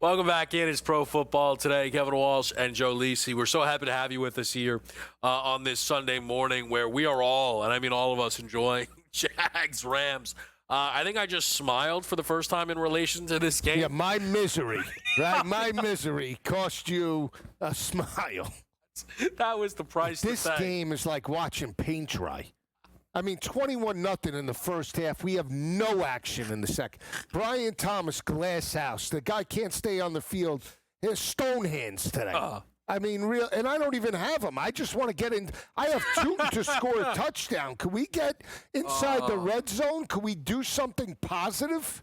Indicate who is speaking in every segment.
Speaker 1: Welcome back in. It's Pro Football Today. Kevin Walsh and Joe Lisi. We're so happy to have you with us here on this Sunday morning where we are all, and I mean all of us, enjoying Jags, Rams. I think I just smiled for the first time in relation to this game.
Speaker 2: Yeah, my misery, right? My misery cost you a smile.
Speaker 1: That was the price to pay.
Speaker 2: This game is like watching paint dry. I mean, 21-0 in the first half. We have no action in the second. Brian Thomas, glass house. The guy can't stay on the field. He has stone hands today. I mean, real, and I don't even have them. I just want to get in. I have two to score a touchdown. Can we get inside the red zone? Can we do something positive?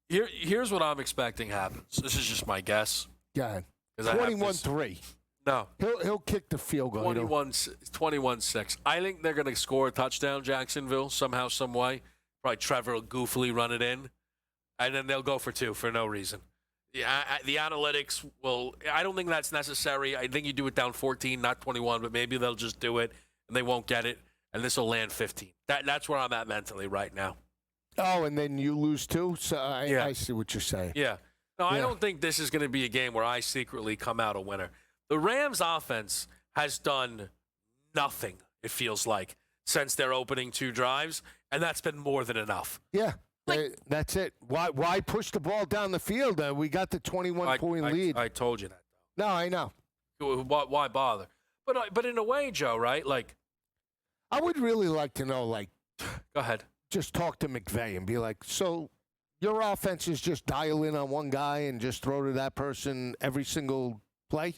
Speaker 1: Here's what I'm expecting happens. This is just my guess.
Speaker 2: Go ahead. 21-3.
Speaker 1: No.
Speaker 2: He'll kick the field goal.
Speaker 1: 21-6. I think they're going to score a touchdown, Jacksonville, somehow, some way. Probably Trevor will goofily run it in. And then they'll go for two for no reason. Yeah, the analytics will – I don't think that's necessary. I think you do it down 14, not 21, but maybe they'll just do it and they won't get it, and this will land 15. That's where I'm at mentally right now.
Speaker 2: Oh, and then you lose two? So I see what you're saying.
Speaker 1: Yeah. No, I don't think this is going to be a game where I secretly come out a winner. The Rams' offense has done nothing, it feels like, since their opening two drives, and that's been more than enough.
Speaker 2: Yeah, that's it. Why push the ball down the field? We got the 21-point lead.
Speaker 1: I told you that.
Speaker 2: No, I know.
Speaker 1: Why bother? But in a way, Joe, right? Like,
Speaker 2: I would really like to know, like,
Speaker 1: go ahead.
Speaker 2: Just talk to McVay and be like, so your offense is just dial in on one guy and just throw to that person every single play?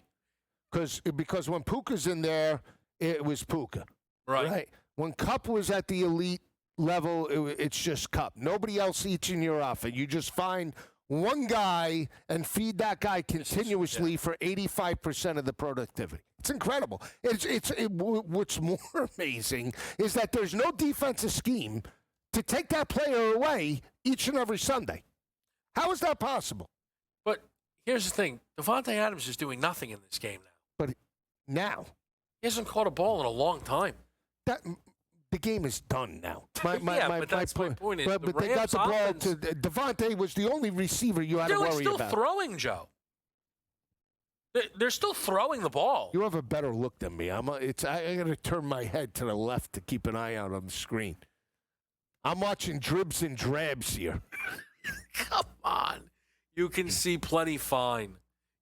Speaker 2: Because when Puka's in there, it was Puka. Right. When Kupp was at the elite level, it's just Kupp. Nobody else eats in your offense. You just find one guy and feed that guy continuously for 85% of the productivity. It's incredible. What's more amazing is that there's no defensive scheme to take that player away each and every Sunday. How is that possible?
Speaker 1: But here's the thing. Devontae Adams is doing nothing in this game now.
Speaker 2: But now.
Speaker 1: He hasn't caught a ball in a long time.
Speaker 2: The game is done now.
Speaker 1: But that's my point.
Speaker 2: But they got the ball to Devontae was the only receiver you had to worry about.
Speaker 1: They're still throwing, Joe. They're still throwing the ball.
Speaker 2: You have a better look than me. I got to turn my head to the left to keep an eye out on the screen. I'm watching dribs and drabs here.
Speaker 1: Come on. You can see plenty fine.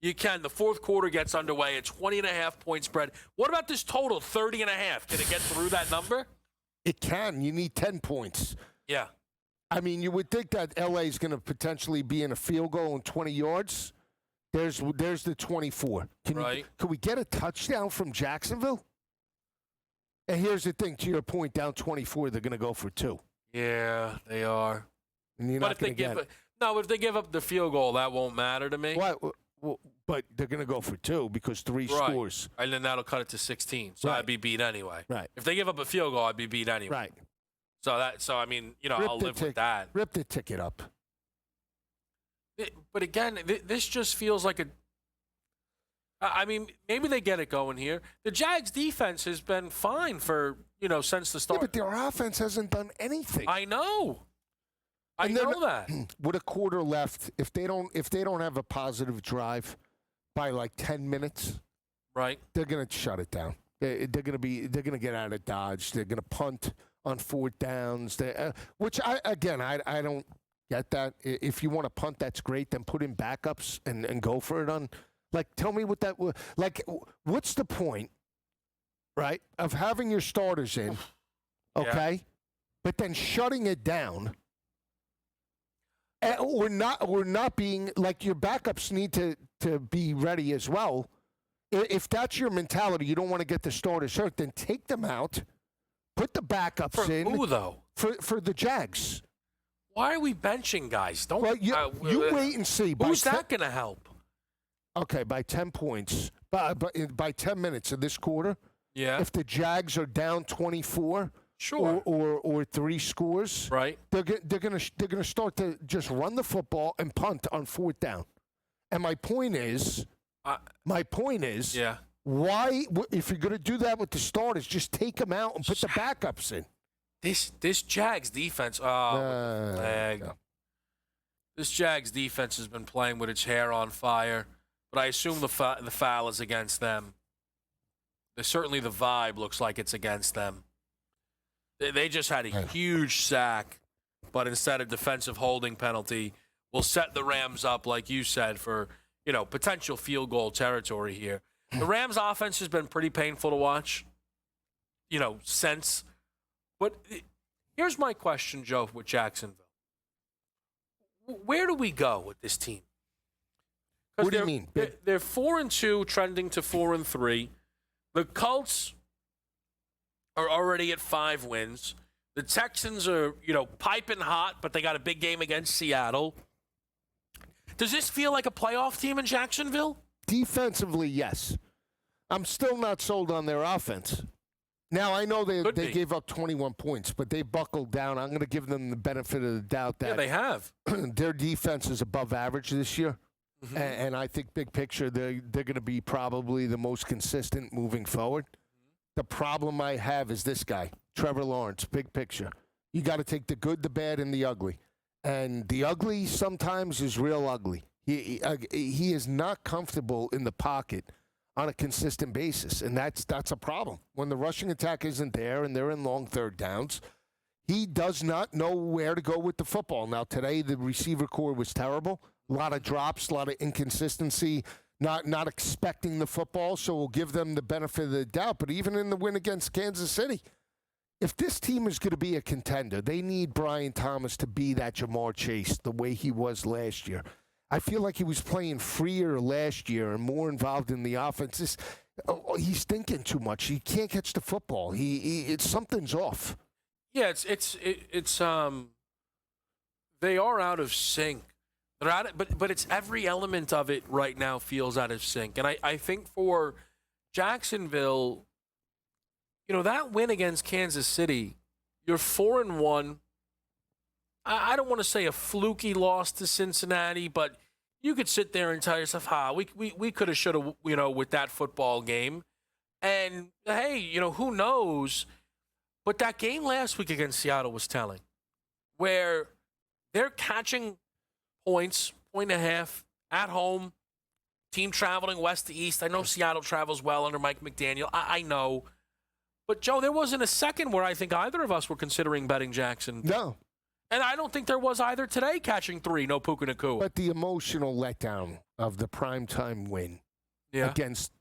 Speaker 1: You can. The fourth quarter gets underway. A 20.5-point spread. What about this total, 30.5? Can it get through that number?
Speaker 2: It can. You need 10 points.
Speaker 1: Yeah.
Speaker 2: I mean, you would think that L.A. is going to potentially be in a field goal in 20 yards. There's the 24. Can we get a touchdown from Jacksonville? And here's the thing. To your point, down 24, they're going to go for two.
Speaker 1: Yeah, they are.
Speaker 2: And you're not going to get it.
Speaker 1: No, if they give up the field goal, that won't matter to me.
Speaker 2: What? Well, but they're going to go for two because three scores.
Speaker 1: And then that'll cut it to 16. So I'd be beat anyway.
Speaker 2: Right.
Speaker 1: If they give up a field goal, I'd be beat anyway.
Speaker 2: Right.
Speaker 1: So I mean, I'll live with that.
Speaker 2: Rip the ticket up.
Speaker 1: But again, this just feels like I mean, maybe they get it going here. The Jags defense has been fine for, since the start.
Speaker 2: Yeah, but their offense hasn't done anything.
Speaker 1: I know. I know that.
Speaker 2: With a quarter left, if they don't have a positive drive by like 10 minutes,
Speaker 1: right,
Speaker 2: they're going to shut it down. They're going to get out of Dodge. They're going to punt on fourth downs. Which I don't get that. If you want to punt, that's great. Then put in backups and go for it on. Like, tell me what that like. What's the point, right, of having your starters in, okay, but then shutting it down. Or not being like your backups need to be ready as well. If that's your mentality, you don't want to get the starters hurt, then take them out, put the backups in.
Speaker 1: Who though?
Speaker 2: For the Jags.
Speaker 1: Why are we benching guys? Don't.
Speaker 2: Well, you wait and see.
Speaker 1: Who's that going to help?
Speaker 2: Okay, by 10 points, by 10 minutes of this quarter.
Speaker 1: Yeah.
Speaker 2: If the Jags are down 24.
Speaker 1: Sure.
Speaker 2: Or three scores.
Speaker 1: Right.
Speaker 2: They're gonna start to just run the football and punt on fourth down. And my point is,
Speaker 1: yeah.
Speaker 2: Why, if you're gonna do that with the starters, just take them out and put the backups in.
Speaker 1: This Jags defense. Oh, leg. This Jags defense has been playing with its hair on fire, but I assume the foul is against them. Certainly the vibe looks like it's against them. They just had a huge sack, but instead of defensive holding penalty, will set the Rams up, like you said, for potential field goal territory here. The Rams' offense has been pretty painful to watch, since. But here's my question, Joe, with Jacksonville. Where do we go with this team?
Speaker 2: What do you mean?
Speaker 1: They're 4-2, trending to 4-3. The Colts are already at 5 wins. The Texans are, piping hot, but they got a big game against Seattle. Does this feel like a playoff team in Jacksonville?
Speaker 2: Defensively, yes. I'm still not sold on their offense. Now, I know they gave up 21 points, but they buckled down. I'm going to give them the benefit of the doubt that
Speaker 1: they have.
Speaker 2: Their defense is above average this year.
Speaker 1: Mm-hmm.
Speaker 2: And I think big picture, they're going to be probably the most consistent moving forward. The problem I have is this guy, Trevor Lawrence, big picture. You got to take the good, the bad, and the ugly. And the ugly sometimes is real ugly. He is not comfortable in the pocket on a consistent basis, and that's a problem. When the rushing attack isn't there and they're in long third downs, he does not know where to go with the football. Now, today the receiver core was terrible. A lot of drops, a lot of inconsistency, not expecting the football, so we'll give them the benefit of the doubt. But even in the win against Kansas City, if this team is going to be a contender, they need Brian Thomas to be that Jamar Chase the way he was last year. I feel like he was playing freer last year and more involved in the offense. He's thinking too much. He can't catch the football. Something's off.
Speaker 1: Yeah, they are out of sync. They're out of, but it's every element of it right now feels out of sync. And I think for Jacksonville, that win against Kansas City, you're 4-1. I don't want to say a fluky loss to Cincinnati, but you could sit there and tell yourself, we could have, should have, with that football game. And, hey, who knows? But that game last week against Seattle was telling, where they're catching points, 1.5 at home, team traveling west to east. I know Seattle travels well under Mike McDaniel. I know. But, Joe, there wasn't a second where I think either of us were considering betting Jackson.
Speaker 2: No.
Speaker 1: And I don't think there was either today, catching 3, no Puka Nacua.
Speaker 2: But the emotional letdown of the primetime win against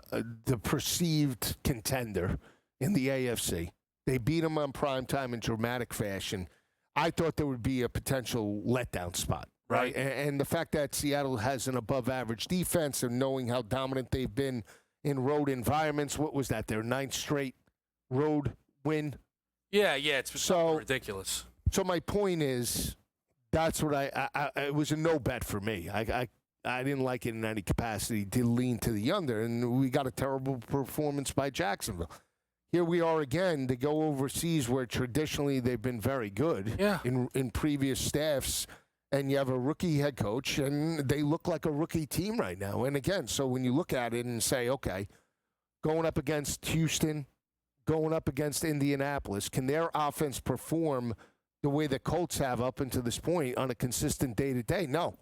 Speaker 2: the perceived contender in the AFC. They beat them on primetime in dramatic fashion. I thought there would be a potential letdown spot. Right. And the fact that Seattle has an above-average defense and knowing how dominant they've been in road environments, what was that, their 9th straight road win? Yeah, it's so
Speaker 1: ridiculous.
Speaker 2: So my point is, that's what it was a no bet for me. I didn't like it in any capacity to lean to the under, and we got a terrible performance by Jacksonville. Here we are again to go overseas where traditionally they've been very good in previous staffs, and you have a rookie head coach, and they look like a rookie team right now. And again, so when you look at it and say, okay, going up against Houston, going up against Indianapolis, can their offense perform the way the Colts have up until this point on a consistent day-to-day? No.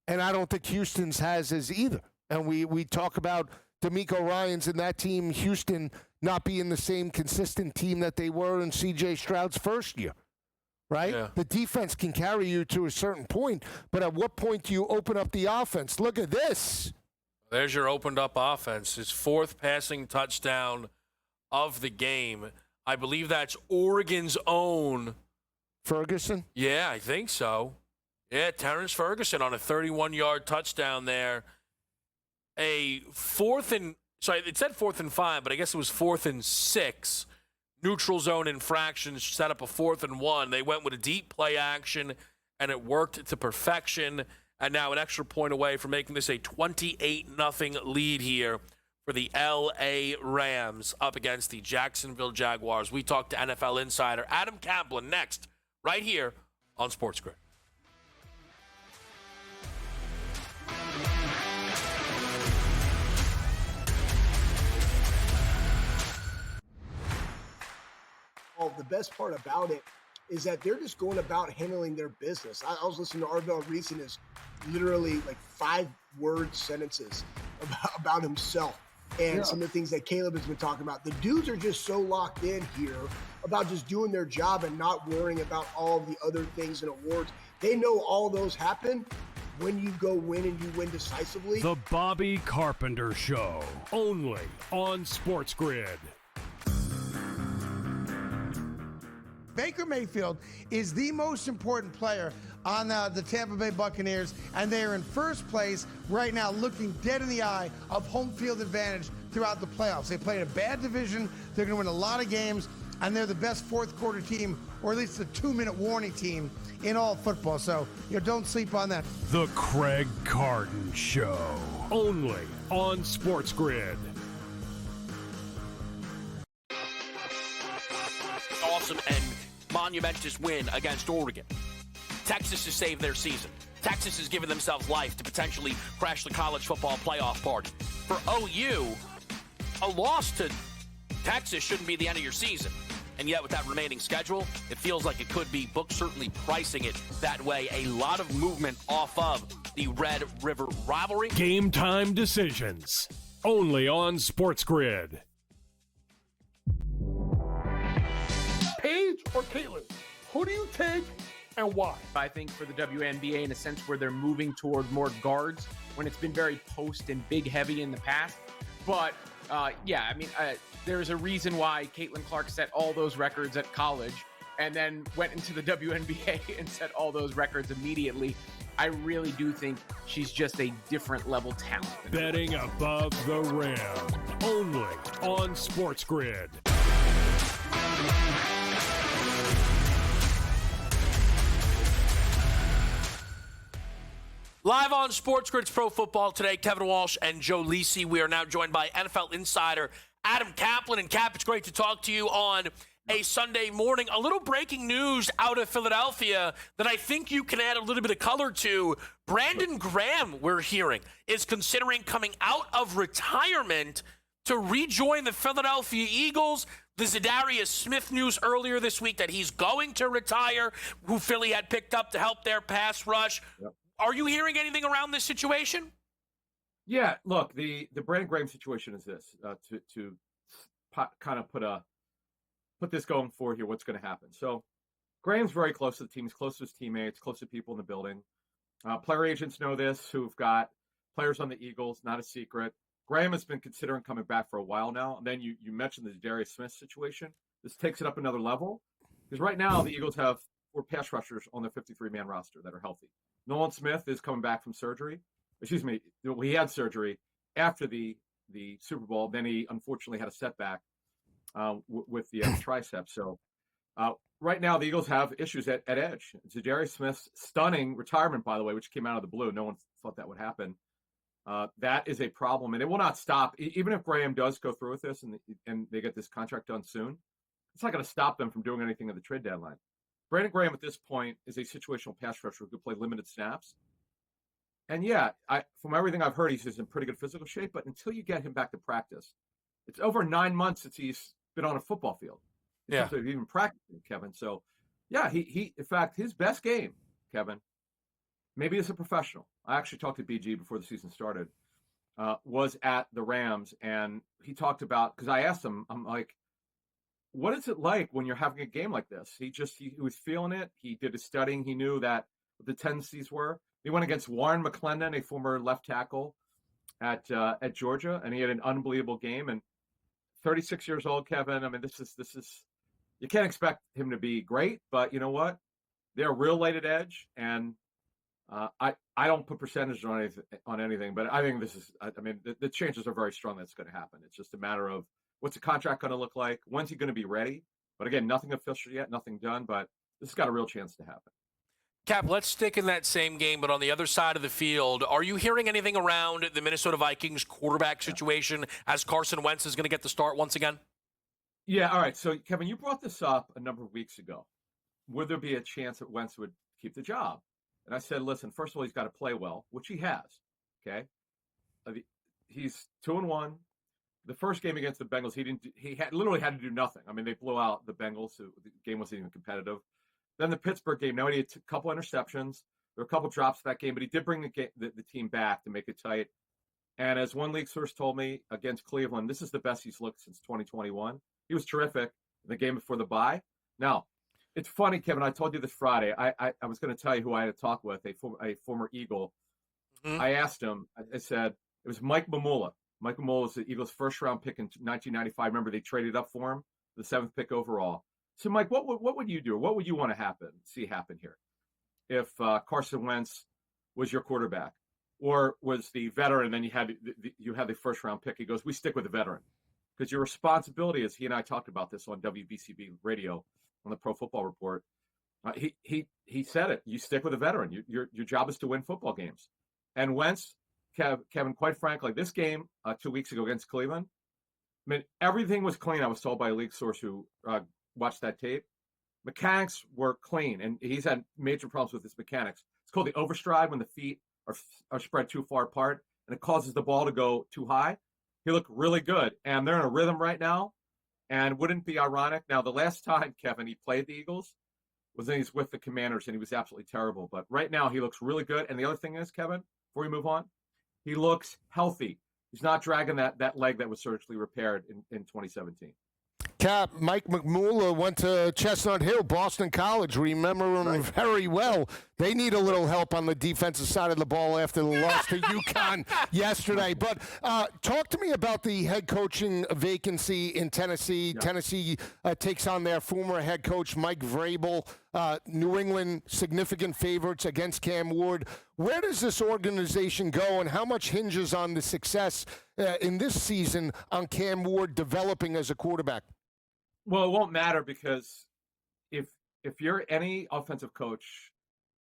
Speaker 2: And I don't think Houston's has as either. And we talk about D'Amico Ryans and that team, Houston, not being the same consistent team that they were in C.J. Stroud's first year, right? Yeah. The defense can carry you to a certain point, but at what point do you open up the offense? Look at this.
Speaker 1: There's your opened-up offense. His 4th passing touchdown of the game. I believe that's Oregon's own
Speaker 2: Ferguson?
Speaker 1: Yeah, I think so. Yeah, Terrence Ferguson on a 31-yard touchdown there. It said 4th and 5, but I guess it was 4th and 6. Neutral zone infraction set up a 4th and 1. They went with a deep play action, and it worked to perfection. And now an extra point away from making this a 28-0 lead here for the L.A. Rams up against the Jacksonville Jaguars. We talked to NFL insider Adam Caplan next, right here on SportsGrid.
Speaker 3: Well, the best part about it is that they're just going about handling their business. I was listening to Arvell Reese and his literally like 5-word sentences about himself and some of the things that Caleb has been talking about. The dudes are just so locked in here about just doing their job and not worrying about all of the other things and awards. They know all those happen when you go win and you win decisively.
Speaker 4: The Bobby Carpenter Show, only on SportsGrid.
Speaker 5: Baker Mayfield is the most important player on the Tampa Bay Buccaneers, and they are in first place right now, looking dead in the eye of home field advantage throughout the playoffs. They played a bad division. They're going to win a lot of games, and they're the best fourth quarter team, or at least a 2-minute warning team in all football. So, don't sleep on that.
Speaker 4: The Craig Carton Show, only on SportsGrid.
Speaker 6: Awesome and monumentous win against Oregon. Texas has saved their season. Texas has given themselves life to potentially crash the college football playoff party. For OU, a loss to Texas shouldn't be the end of your season. And yet with that remaining schedule, it feels like it could be. Books certainly pricing it that way. A lot of movement off of the Red River rivalry.
Speaker 4: Game time decisions, only on SportsGrid.
Speaker 7: Paige or Caitlin? Who do you take and why?
Speaker 8: I think for the WNBA, in a sense where they're moving toward more guards when it's been very post and big heavy in the past. But there's a reason why Caitlin Clark set all those records at college and then went into the WNBA and set all those records immediately. I really do think she's just a different level talent.
Speaker 4: Betting above the rim, only on SportsGrid.
Speaker 6: Live on SportsGrid's Pro Football Today, Kevin Walsh and Joe Lisi. We are now joined by NFL insider Adam Caplan. And Cap, it's great to talk to you on a Sunday morning. A little breaking news out of Philadelphia that I think you can add a little bit of color to. Brandon Graham, we're hearing, is considering coming out of retirement to rejoin the Philadelphia Eagles. The Zadarius Smith news earlier this week that he's going to retire, who Philly had picked up to help their pass rush.
Speaker 9: Yep.
Speaker 6: Are you hearing anything around this situation?
Speaker 9: Yeah, look, the Brandon Graham situation is this, to kind of put this going forward here, what's going to happen. So Graham's very close to the team. He's close to his teammates, close to people in the building. Player agents know this, who've got players on the Eagles, not a secret. Graham has been considering coming back for a while now. And then you mentioned the Darius Smith situation. This takes it up another level. Because right now the Eagles have 4 pass rushers on their 53-man roster that are healthy. Nolan Smith is coming back from surgery. Excuse me, he had surgery after the Super Bowl. Then he unfortunately had a setback with the tricep. So right now the Eagles have issues at edge. Zadarius Smith's stunning retirement, by the way, which came out of the blue. No one thought that would happen. That is a problem, and it will not stop. Even if Graham does go through with this and they get this contract done soon, it's not going to stop them from doing anything at the trade deadline. Brandon Graham at this point is a situational pass rusher who could play limited snaps. And yeah, from everything I've heard, he's in pretty good physical shape, but until you get him back to practice, it's over 9 months since he's been on a football field.
Speaker 6: Yeah.
Speaker 9: Even practicing, Kevin. So yeah, he in fact, his best game, Kevin, maybe as a professional, I actually talked to BG before the season started, was at the Rams. And he talked about, because I asked him, I'm like, what is it like when you're having a game like this? He was feeling it. He did his studying. He knew that what the tendencies were. He went against Warren McClendon, a former left tackle at Georgia, and he had an unbelievable game. And 36 years old, Kevin. I mean, this is you can't expect him to be great, but you know what? They're real late at edge, and I don't put percentages on anything, but I think this is. I mean, the chances are very strong that's going to happen. It's just a matter of what's the contract going to look like? When's he going to be ready? But again, nothing official yet, nothing done, but this has got a real chance to happen.
Speaker 6: Cap, let's stick in that same game, but on the other side of the field, are you hearing anything around the Minnesota Vikings quarterback situation as Carson Wentz is going to get the start once again?
Speaker 9: Yeah, all right. So, Kevin, you brought this up a number of weeks ago. Would there be a chance that Wentz would keep the job? And I said, listen, first of all, he's got to play well, which he has, okay? He's 2-1. The first game against the Bengals, he literally had to do nothing. I mean, they blew out the Bengals, so the game wasn't even competitive. Then the Pittsburgh game. Now he had a couple interceptions. There were a couple drops that game, but he did bring the team back to make it tight. And as one league source told me, against Cleveland, this is the best he's looked since 2021. He was terrific in the game before the bye. Now, it's funny, Kevin. I told you this Friday. I was going to tell you who I had to talk with, a former Eagle. Mm-hmm. I asked him. I said it was Mike Mamula. Mike Mamula was the Eagles' first-round pick in 1995. Remember, they traded up for him, the 7th pick overall. So, Mike, what would you do? What would you want to see happen here if Carson Wentz was your quarterback, or was the veteran? And then you had the first-round pick. He goes, "We stick with the veteran because your responsibility is." He and I talked about this on WBCB radio on the Pro Football Report. He said it. You stick with a veteran. Your job is to win football games. And Wentz, Kevin, quite frankly, this game 2 weeks ago against Cleveland, I mean, everything was clean. I was told by a league source who watched that tape. Mechanics were clean, and he's had major problems with his mechanics. It's called the overstride, when the feet are spread too far apart, and it causes the ball to go too high. He looked really good, and they're in a rhythm right now. And wouldn't it be ironic? Now, the last time, Kevin, he played the Eagles was when he's with the Commanders, and he was absolutely terrible. But right now, he looks really good. And the other thing is, Kevin, before we move on, he looks healthy. He's not dragging that leg that was surgically repaired in 2017.
Speaker 2: Cap, Mike McMullen went to Chestnut Hill, Boston College. Remember him very well. They need a little help on the defensive side of the ball after the loss to UConn yesterday. But talk to me about the head coaching vacancy in Tennessee. Yeah. Tennessee takes on their former head coach, Mike Vrabel. New England, significant favorites against Cam Ward. Where does this organization go, and how much hinges on the success in this season on Cam Ward developing as a quarterback?
Speaker 9: Well, it won't matter, because if you're any offensive coach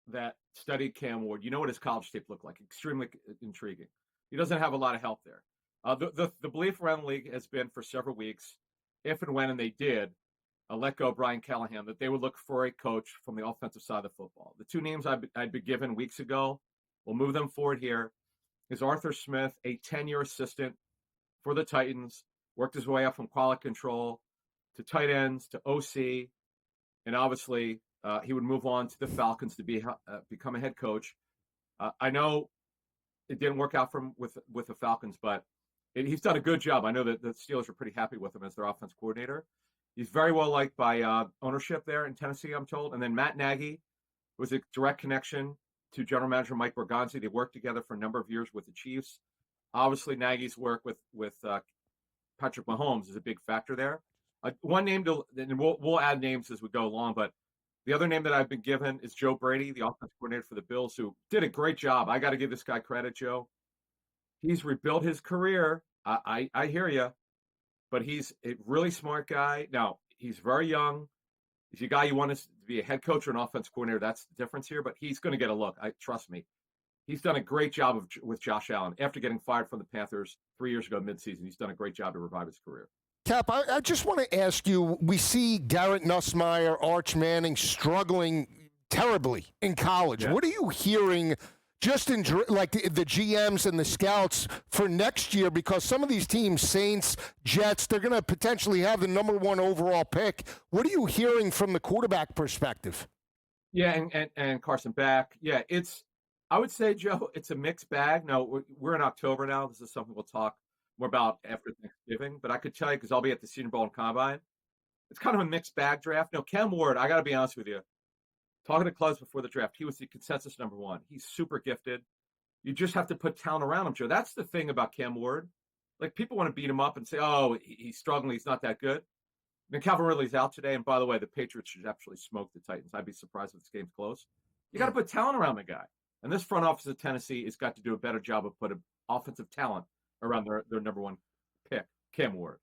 Speaker 9: that studied Cam Ward, you know what his college tape looked like. Extremely intriguing. He doesn't have a lot of help there. The belief around the league has been for several weeks, if and when, and they did, let go Brian Callahan, that they would look for a coach from the offensive side of the football. The two names I'd been given weeks ago, we'll move them forward here, is Arthur Smith, a 10-year assistant for the Titans, worked his way up from quality control to tight ends to OC, and obviously he would move on to the Falcons to become a head coach. I know it didn't work out for him with the Falcons, but he's done a good job. I know that the Steelers are pretty happy with him as their offense coordinator. He's very well liked by ownership there in Tennessee, I'm told. And then Matt Nagy was a direct connection to general manager Mike Borgonzi. They worked together for a number of years with the Chiefs. Obviously, Nagy's work with Patrick Mahomes is a big factor there. One name, and we'll add names as we go along, but the other name that I've been given is Joe Brady, the offensive coordinator for the Bills, who did a great job. I got to give this guy credit, Joe. He's rebuilt his career. I hear you, but he's a really smart guy. Now, he's very young. He's a guy you want to be a head coach or an offensive coordinator. That's the difference here, but he's going to get a look. Trust me. He's done a great job with Josh Allen. After getting fired from the Panthers 3 years ago midseason, he's done a great job to revive his career.
Speaker 2: Cap, I just want to ask you, we see Garrett Nussmeier, Arch Manning struggling terribly in college. Yeah. What are you hearing just in like the GMs and the scouts for next year? Because some of these teams, Saints, Jets, they're going to potentially have the #1 overall pick. What are you hearing from the quarterback perspective?
Speaker 9: Yeah, and Carson Beck. Yeah, I would say, Joe, it's a mixed bag. No, we're in October now. This is something we'll talk more about after Thanksgiving. But I could tell you, because I'll be at the Senior Bowl and Combine, it's kind of a mixed bag draft. No, Cam Ward, I got to be honest with you. Talking to clubs before the draft, he was the consensus #1. He's super gifted. You just have to put talent around him, Joe. That's the thing about Cam Ward. Like, people want to beat him up and say, oh, he's struggling, he's not that good. And Calvin Ridley's out today. And by the way, the Patriots should actually smoke the Titans. I'd be surprised if this game's close. You got to put talent around the guy. And this front office of Tennessee has got to do a better job of putting offensive talent around their #1 pick, Cam Ward.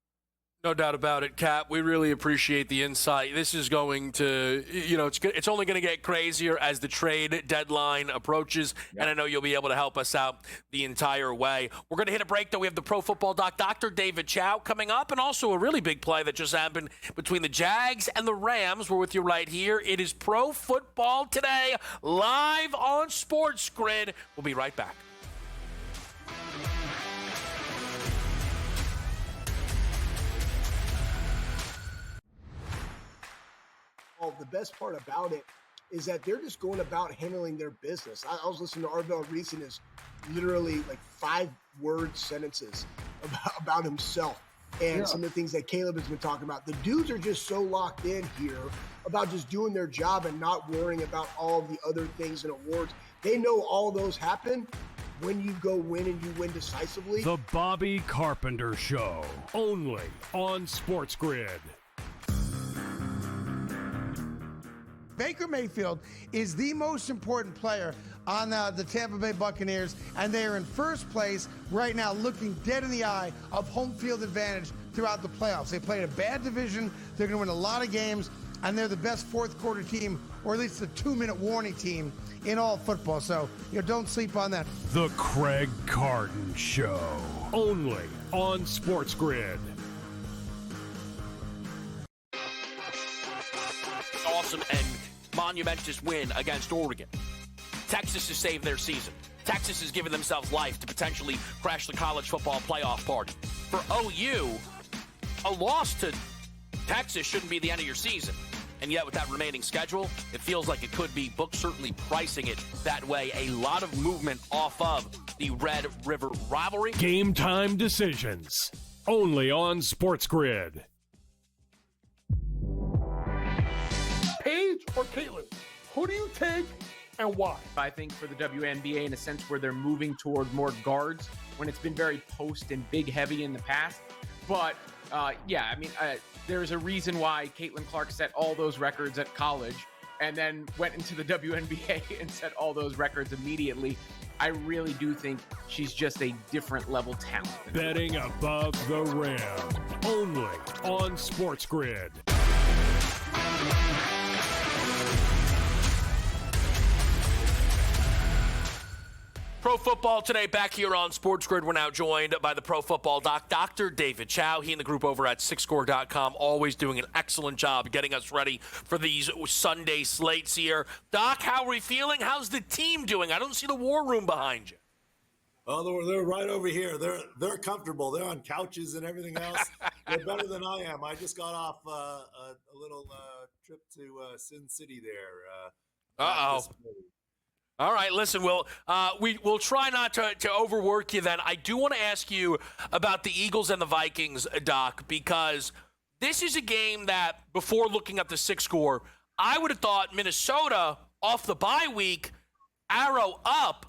Speaker 1: No doubt about it, Cap. We really appreciate the insight. This is going to, it's only going to get crazier as the trade deadline approaches, and I know you'll be able to help us out the entire way. We're going to hit a break, though. We have the Pro Football Dr. David Chao coming up, and also a really big play that just happened between the Jags and the Rams. We're with you right here. It is Pro Football Today, live on SportsGrid. We'll be right back.
Speaker 3: The best part about it is that they're just going about handling their business. I was listening to Arvell Reese and his literally like 5-word sentences about himself and some of the things that Caleb has been talking about. The dudes are just so locked in here about just doing their job and not worrying about all the other things and awards. They know all those happen when you go win and you win decisively.
Speaker 4: The Bobby Carpenter Show, only on SportsGrid.
Speaker 5: Baker Mayfield is the most important player on the Tampa Bay Buccaneers, and they are in first place right now, looking dead in the eye of home field advantage throughout the playoffs. They played a bad division. They're going to win a lot of games, and they're the best fourth quarter team, or at least the 2-minute warning team in all football. So, don't sleep on that.
Speaker 4: The Craig Carton Show, only on SportsGrid.
Speaker 6: Awesome and monumentous win against Oregon. Texas has saved their season. Texas has given themselves life to potentially crash the college football playoff party. For OU, a loss to Texas shouldn't be the end of your season. And yet with that remaining schedule, it feels like it could be. Books certainly pricing it that way. A lot of movement off of the Red River rivalry.
Speaker 4: Game time decisions, only on SportsGrid.
Speaker 7: Paige or Caitlin? Who do you take and why?
Speaker 8: I think for the WNBA, in a sense where they're moving toward more guards when it's been very post and big heavy in the past. But there's a reason why Caitlin Clark set all those records at college and then went into the WNBA and set all those records immediately. I really do think she's just a different level talent.
Speaker 4: Betting above the rim, only on SportsGrid.
Speaker 6: Pro Football Today back here on SportsGrid. We're now joined by the Pro Football Doc, Dr. David Chao. He and the group over at SixScore.com always doing an excellent job getting us ready for these Sunday slates here. Doc, how are we feeling? How's the team doing? I don't see the war room behind you.
Speaker 10: Oh, they're right over here. They're comfortable. They're on couches and everything else. They're better than I am. I just got off a little trip to Sin City there.
Speaker 6: All right, listen, we'll try not to overwork you then. I do want to ask you about the Eagles and the Vikings, Doc, because this is a game that, before looking at the six score, I would have thought Minnesota, off the bye week, arrow up.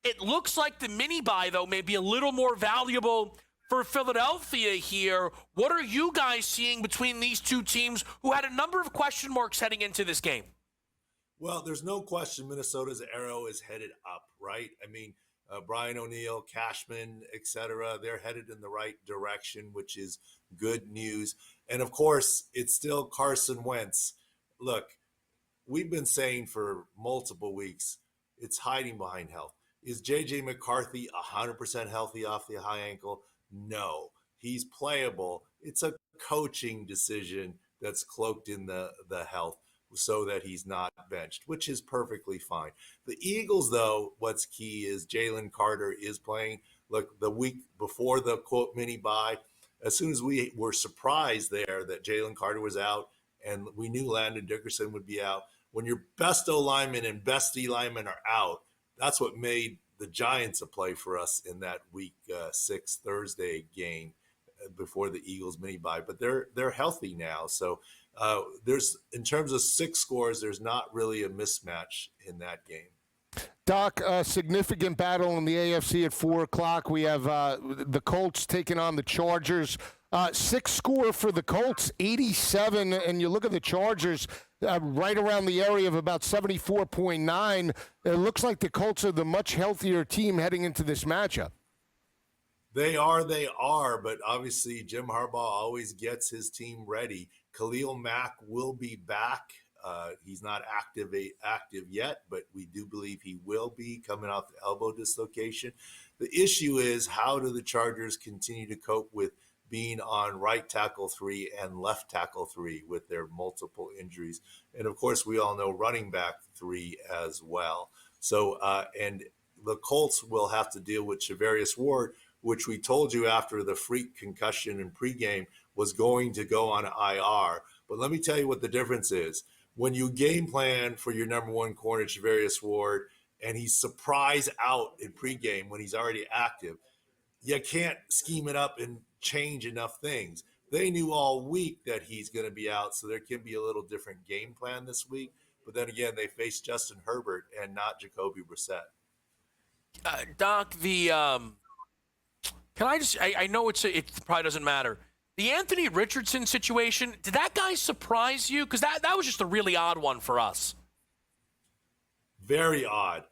Speaker 6: It looks like the mini-bye, though, may be a little more valuable for Philadelphia here. What are you guys seeing between these two teams who had a number of question marks heading into this game?
Speaker 10: Well, there's no question Minnesota's arrow is headed up, right? I mean, Brian O'Neill, Cashman, et cetera, they're headed in the right direction, which is good news. And, of course, it's still Carson Wentz. Look, we've been saying for multiple weeks, it's hiding behind health. Is J.J. McCarthy 100% healthy off the high ankle? No. He's playable. It's a coaching decision that's cloaked in the health, so that he's not benched, which is perfectly fine. The Eagles, though, what's key is Jalen Carter is playing. Look, the week before the, quote, mini-bye, as soon as we were surprised there that Jalen Carter was out and we knew Landon Dickerson would be out, when your best O-lineman and best D-lineman are out, that's what made the Giants a play for us in that week 6 Thursday game before the Eagles mini-bye. But they're healthy now, so there's, in terms of six scores, there's not really a mismatch in that game.
Speaker 2: Doc, a significant battle in the AFC at 4 o'clock. We have the Colts taking on the Chargers. Six score for the Colts, 87, and you look at the Chargers right around the area of about 74.9. It looks like the Colts are the much healthier team heading into this matchup.
Speaker 10: They are, but obviously Jim Harbaugh always gets his team ready. Khalil Mack will be back. He's not active yet, but we do believe he will be coming off the elbow dislocation. The issue is, how do the Chargers continue to cope with being on right tackle 3 and left tackle 3 with their multiple injuries? And of course, we all know running back 3 as well. So, and the Colts will have to deal with Charvarius Ward, which we told you after the freak concussion in pregame was going to go on IR. But let me tell you what the difference is. when you game plan for your number one corner, Javarius Ward, and he's surprise out in pregame when he's already active, you can't scheme it up and change enough things. They knew all week that he's going to be out, so there can be a little different game plan this week. But then again, they face Justin Herbert and not Jacoby Brissett.
Speaker 6: Doc, I know it probably doesn't matter. The Anthony Richardson situation, did that guy surprise you? Because that was just a really odd one for us.
Speaker 10: Very odd.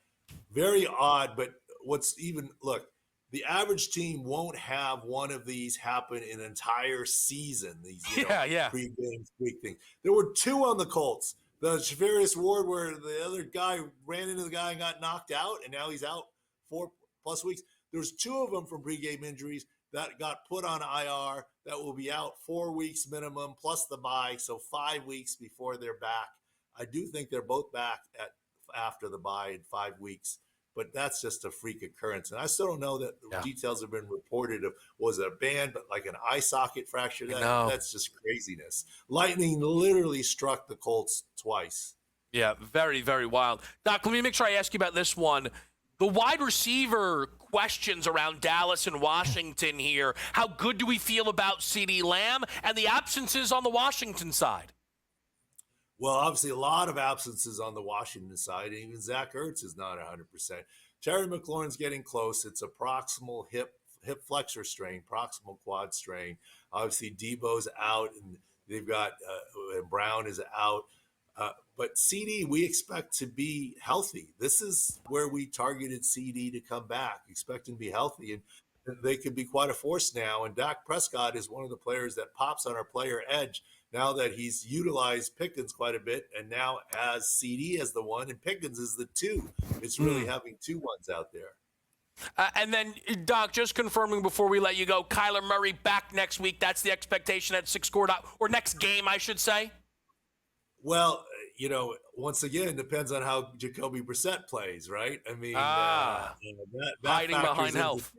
Speaker 10: Very odd, but look, the average team won't have one of these happen in an entire season. These pre-game freak things. There were two on the Colts. The Javarius Ward, where the other guy ran into the guy and got knocked out, and now he's out 4+ weeks. There's two of them from pregame injuries that got put on IR that will be out 4 weeks minimum plus the bye, so 5 weeks before they're back. I do think they're both back after the bye in 5 weeks, but that's just a freak occurrence. And I still don't know that the details have been reported of, was it a band, but like an eye socket fracture? That's just craziness. Lightning literally struck the Colts twice.
Speaker 6: Yeah, very, very wild. Doc, let me make sure I ask you about this one. The wide receiver questions around Dallas and Washington here. How good do we feel about CeeDee Lamb and the absences on the Washington side?
Speaker 10: Well, obviously a lot of absences on the Washington side. Even Zach Ertz is not 100%. Terry McLaurin's getting close. It's a proximal hip flexor strain, proximal quad strain. Obviously Debo's out, and they've got Brown is out. But CD, we expect to be healthy. This is where we targeted CD to come back, expect him to be healthy. And they could be quite a force now. And Dak Prescott is one of the players that pops on our player edge now that he's utilized Pickens quite a bit and now has CD as the one and Pickens is the two. It's really having two ones out there.
Speaker 6: And then, Doc, just confirming before we let you go, Kyler Murray back next week. That's the expectation at 6 score, or next game, I should say.
Speaker 10: Well, once again, depends on how Jacoby Brissett plays, right? I mean,
Speaker 6: that hiding behind health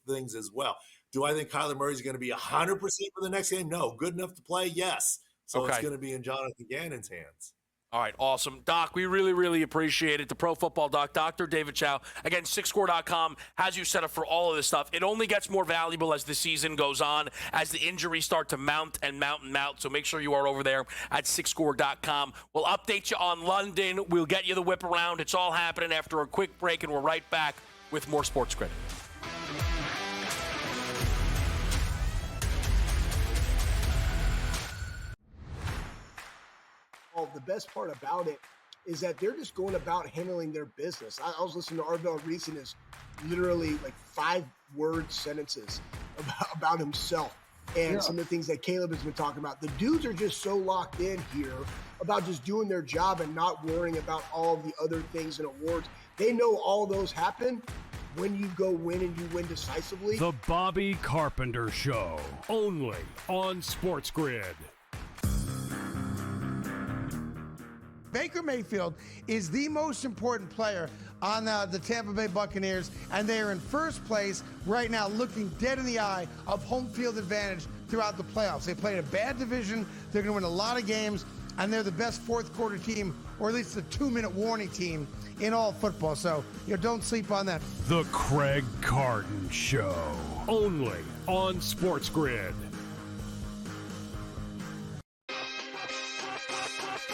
Speaker 10: things as well. Do I think Kyler Murray is going to be 100% for the next game? No. Good enough to play? Yes. So it's going to be in Jonathan Gannon's hands.
Speaker 6: All right, awesome. Doc, we really, really appreciate it. The Pro Football Doc, Dr. David Chao. Again, 6score.com has you set up for all of this stuff. It only gets more valuable as the season goes on, as the injuries start to mount and mount and mount. So make sure you are over there at 6score.com. We'll update you on London. We'll get you the whip around. It's all happening after a quick break, and we're right back with more SportsGrid.
Speaker 3: The best part about it is that they're just going about handling their business. I was listening to Arvell Reese and his literally like 5-word sentences about himself and some of the things that Caleb has been talking about. The dudes are just so locked in here about just doing their job and not worrying about all of the other things and awards. They know all those happen when you go win and you win decisively.
Speaker 4: The Bobby Carpenter Show, only on SportsGrid.
Speaker 5: Baker Mayfield is the most important player on the Tampa Bay Buccaneers, and they are in first place right now, looking dead in the eye of home field advantage throughout the playoffs. They played a bad division. They're going to win a lot of games, and they're the best fourth quarter team, or at least the 2-minute warning team in all football. So don't sleep on that.
Speaker 4: The Craig Carton Show, only on SportsGrid.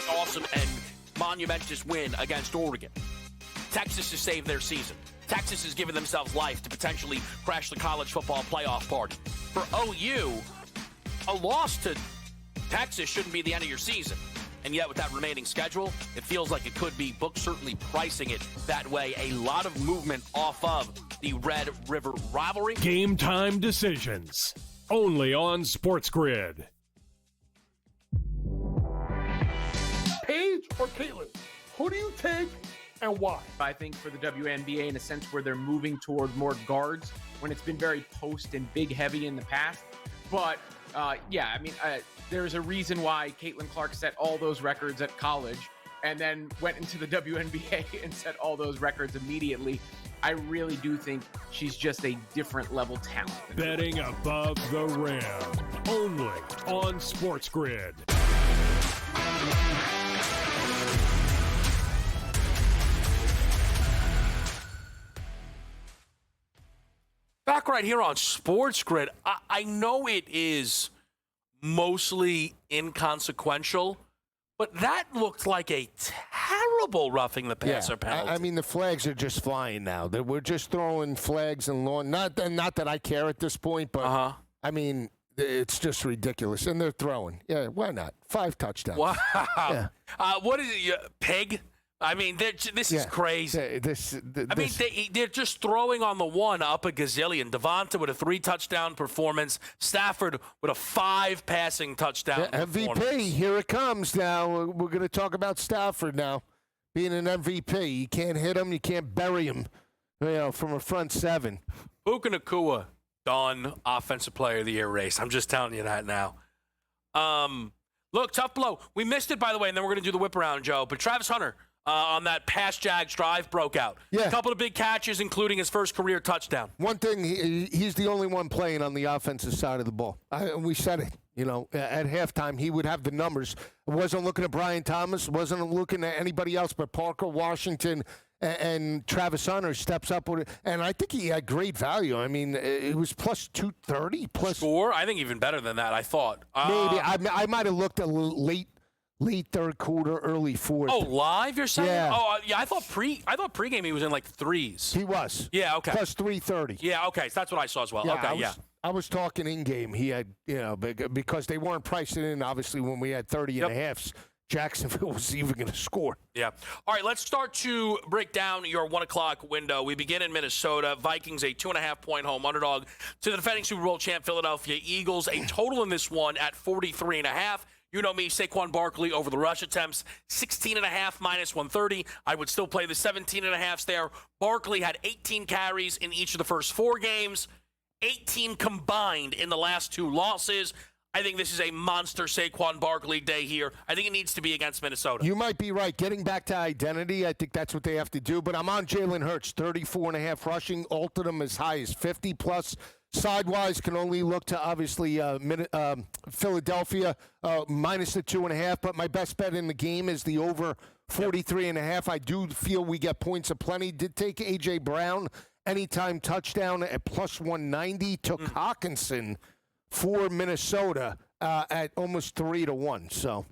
Speaker 6: Awesome and monumentous win against Oregon. Texas has saved their season. Texas has given themselves life to potentially crash the college football playoff party. For OU, a loss to Texas shouldn't be the end of your season. And yet with that remaining schedule, it feels like it could be. Books certainly pricing it that way. A lot of movement off of the Red River rivalry.
Speaker 4: Game time decisions, only on SportsGrid.
Speaker 7: Paige or Caitlin? Who do you take and why?
Speaker 8: I think for the WNBA, in a sense where they're moving toward more guards when it's been very post and big heavy in the past. But there's a reason why Caitlin Clark set all those records at college and then went into the WNBA and set all those records immediately I really do think she's just a different level talent.
Speaker 4: Betting above the rim. Only on SportsGrid.
Speaker 6: Back right here on SportsGrid. I know it is mostly inconsequential, but that looked like a terrible roughing the passer penalty.
Speaker 2: I mean, the flags are just flying now. We're just throwing flags and lawn. Not that I care at this point, but I mean, it's just ridiculous. And they're throwing. Yeah, why not? 5 touchdowns.
Speaker 6: Wow.
Speaker 2: Yeah.
Speaker 6: What is it? Peg? I mean, this is crazy. They're just throwing on the one up a gazillion. Devonta with a 3-touchdown performance. Stafford with a 5 passing touchdown performance.
Speaker 2: MVP, here it comes now. We're going to talk about Stafford now being an MVP. You can't hit him. You can't bury him, from a front 7.
Speaker 6: Puka Nacua, done. Offensive Player of the Year race. I'm just telling you that now. Look, tough blow. We missed it, by the way, and then we're going to do the whip around, Joe. But Travis Hunter, on that pass Jags drive, broke out.
Speaker 2: Yeah.
Speaker 6: A couple of big catches, including his first career touchdown.
Speaker 2: One thing, he's the only one playing on the offensive side of the ball. We said it. At halftime, he would have the numbers. Wasn't looking at Brian Thomas, wasn't looking at anybody else but Parker Washington and Travis Hunter steps up with it. And I think he had great value. I mean, it was plus 230. Plus
Speaker 6: score? I think even better than that, I thought.
Speaker 2: Maybe. I might have looked a little late third quarter, early fourth.
Speaker 6: Oh, live you're saying?
Speaker 2: Yeah.
Speaker 6: Oh, yeah. I thought pregame he was in like 3s.
Speaker 2: He was.
Speaker 6: Yeah. Okay.
Speaker 2: Plus 330.
Speaker 6: Yeah. Okay. So that's what I saw as well. Okay.
Speaker 2: I was talking in game. He had, because they weren't priced in. Obviously, when we had 30 and a halves, Jacksonville was even going to score.
Speaker 6: Yeah. All right. Let's start to break down your 1:00 window. We begin in Minnesota. Vikings a 2.5-point home underdog to the defending Super Bowl champ Philadelphia Eagles. A total in this one at 43.5. You know me, Saquon Barkley over the rush attempts, 16.5 minus 130. I would still play the 17.5s there. Barkley had 18 carries in each of the first 4 games, 18 combined in the last 2 losses. I think this is a monster Saquon Barkley day here. I think it needs to be against Minnesota.
Speaker 2: You might be right. Getting back to identity, I think that's what they have to do. But I'm on Jalen Hurts, 34.5 rushing, altered him as high as 50+. Sidewise can only look to, obviously, Philadelphia, minus the 2.5. But my best bet in the game is the over 43.5. I do feel we get points aplenty. Did take A.J. Brown, anytime touchdown at plus 190. Took Hawkinson for Minnesota at almost 3-1. So.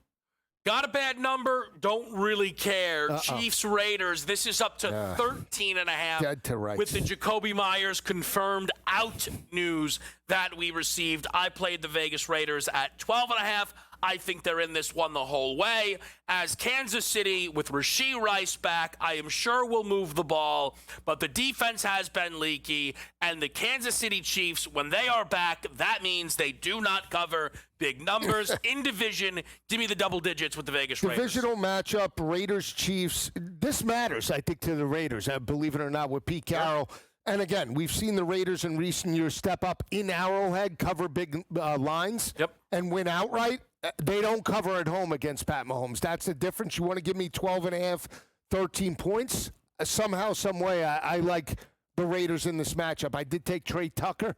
Speaker 6: Got a bad number, don't really care. Chiefs, Raiders, this is up to 13.5.
Speaker 2: Dead to rights.
Speaker 6: With the Jacoby Myers confirmed out news that we received. I played the Vegas Raiders at 12.5. I think they're in this one the whole way. As Kansas City, with Rashee Rice back, I am sure will move the ball, but the defense has been leaky, and the Kansas City Chiefs, when they are back, that means they do not cover big numbers. In division, give me the double digits with the Vegas Raiders.
Speaker 2: Divisional matchup, Raiders-Chiefs. This matters, I think, to the Raiders, believe it or not, with Pete Carroll. And again, we've seen the Raiders in recent years step up in Arrowhead, cover big lines, and win outright. They don't cover at home against Pat Mahomes. That's the difference. You want to give me 12.5, 13 points? Somehow, some way, I like the Raiders in this matchup. I did take Trey Tucker,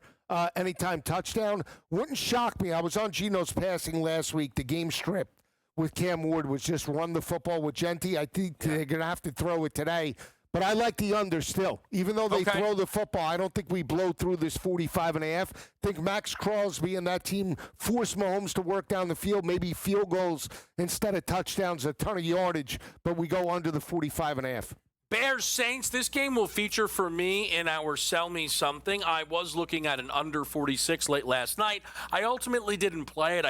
Speaker 2: anytime touchdown. Wouldn't shock me. I was on Geno's passing last week. The game strip with Cam Ward was just run the football with Genti. I think they're going to have to throw it today. But I like the under still. Even though they throw the football, I don't think we blow through this 45.5. I think Max Crosby and that team force Mahomes to work down the field, maybe field goals instead of touchdowns, a ton of yardage, but we go under the 45.5.
Speaker 6: Bears Saints, this game will feature for me in our Sell Me Something. I was looking at an under 46 late last night. I ultimately didn't play it.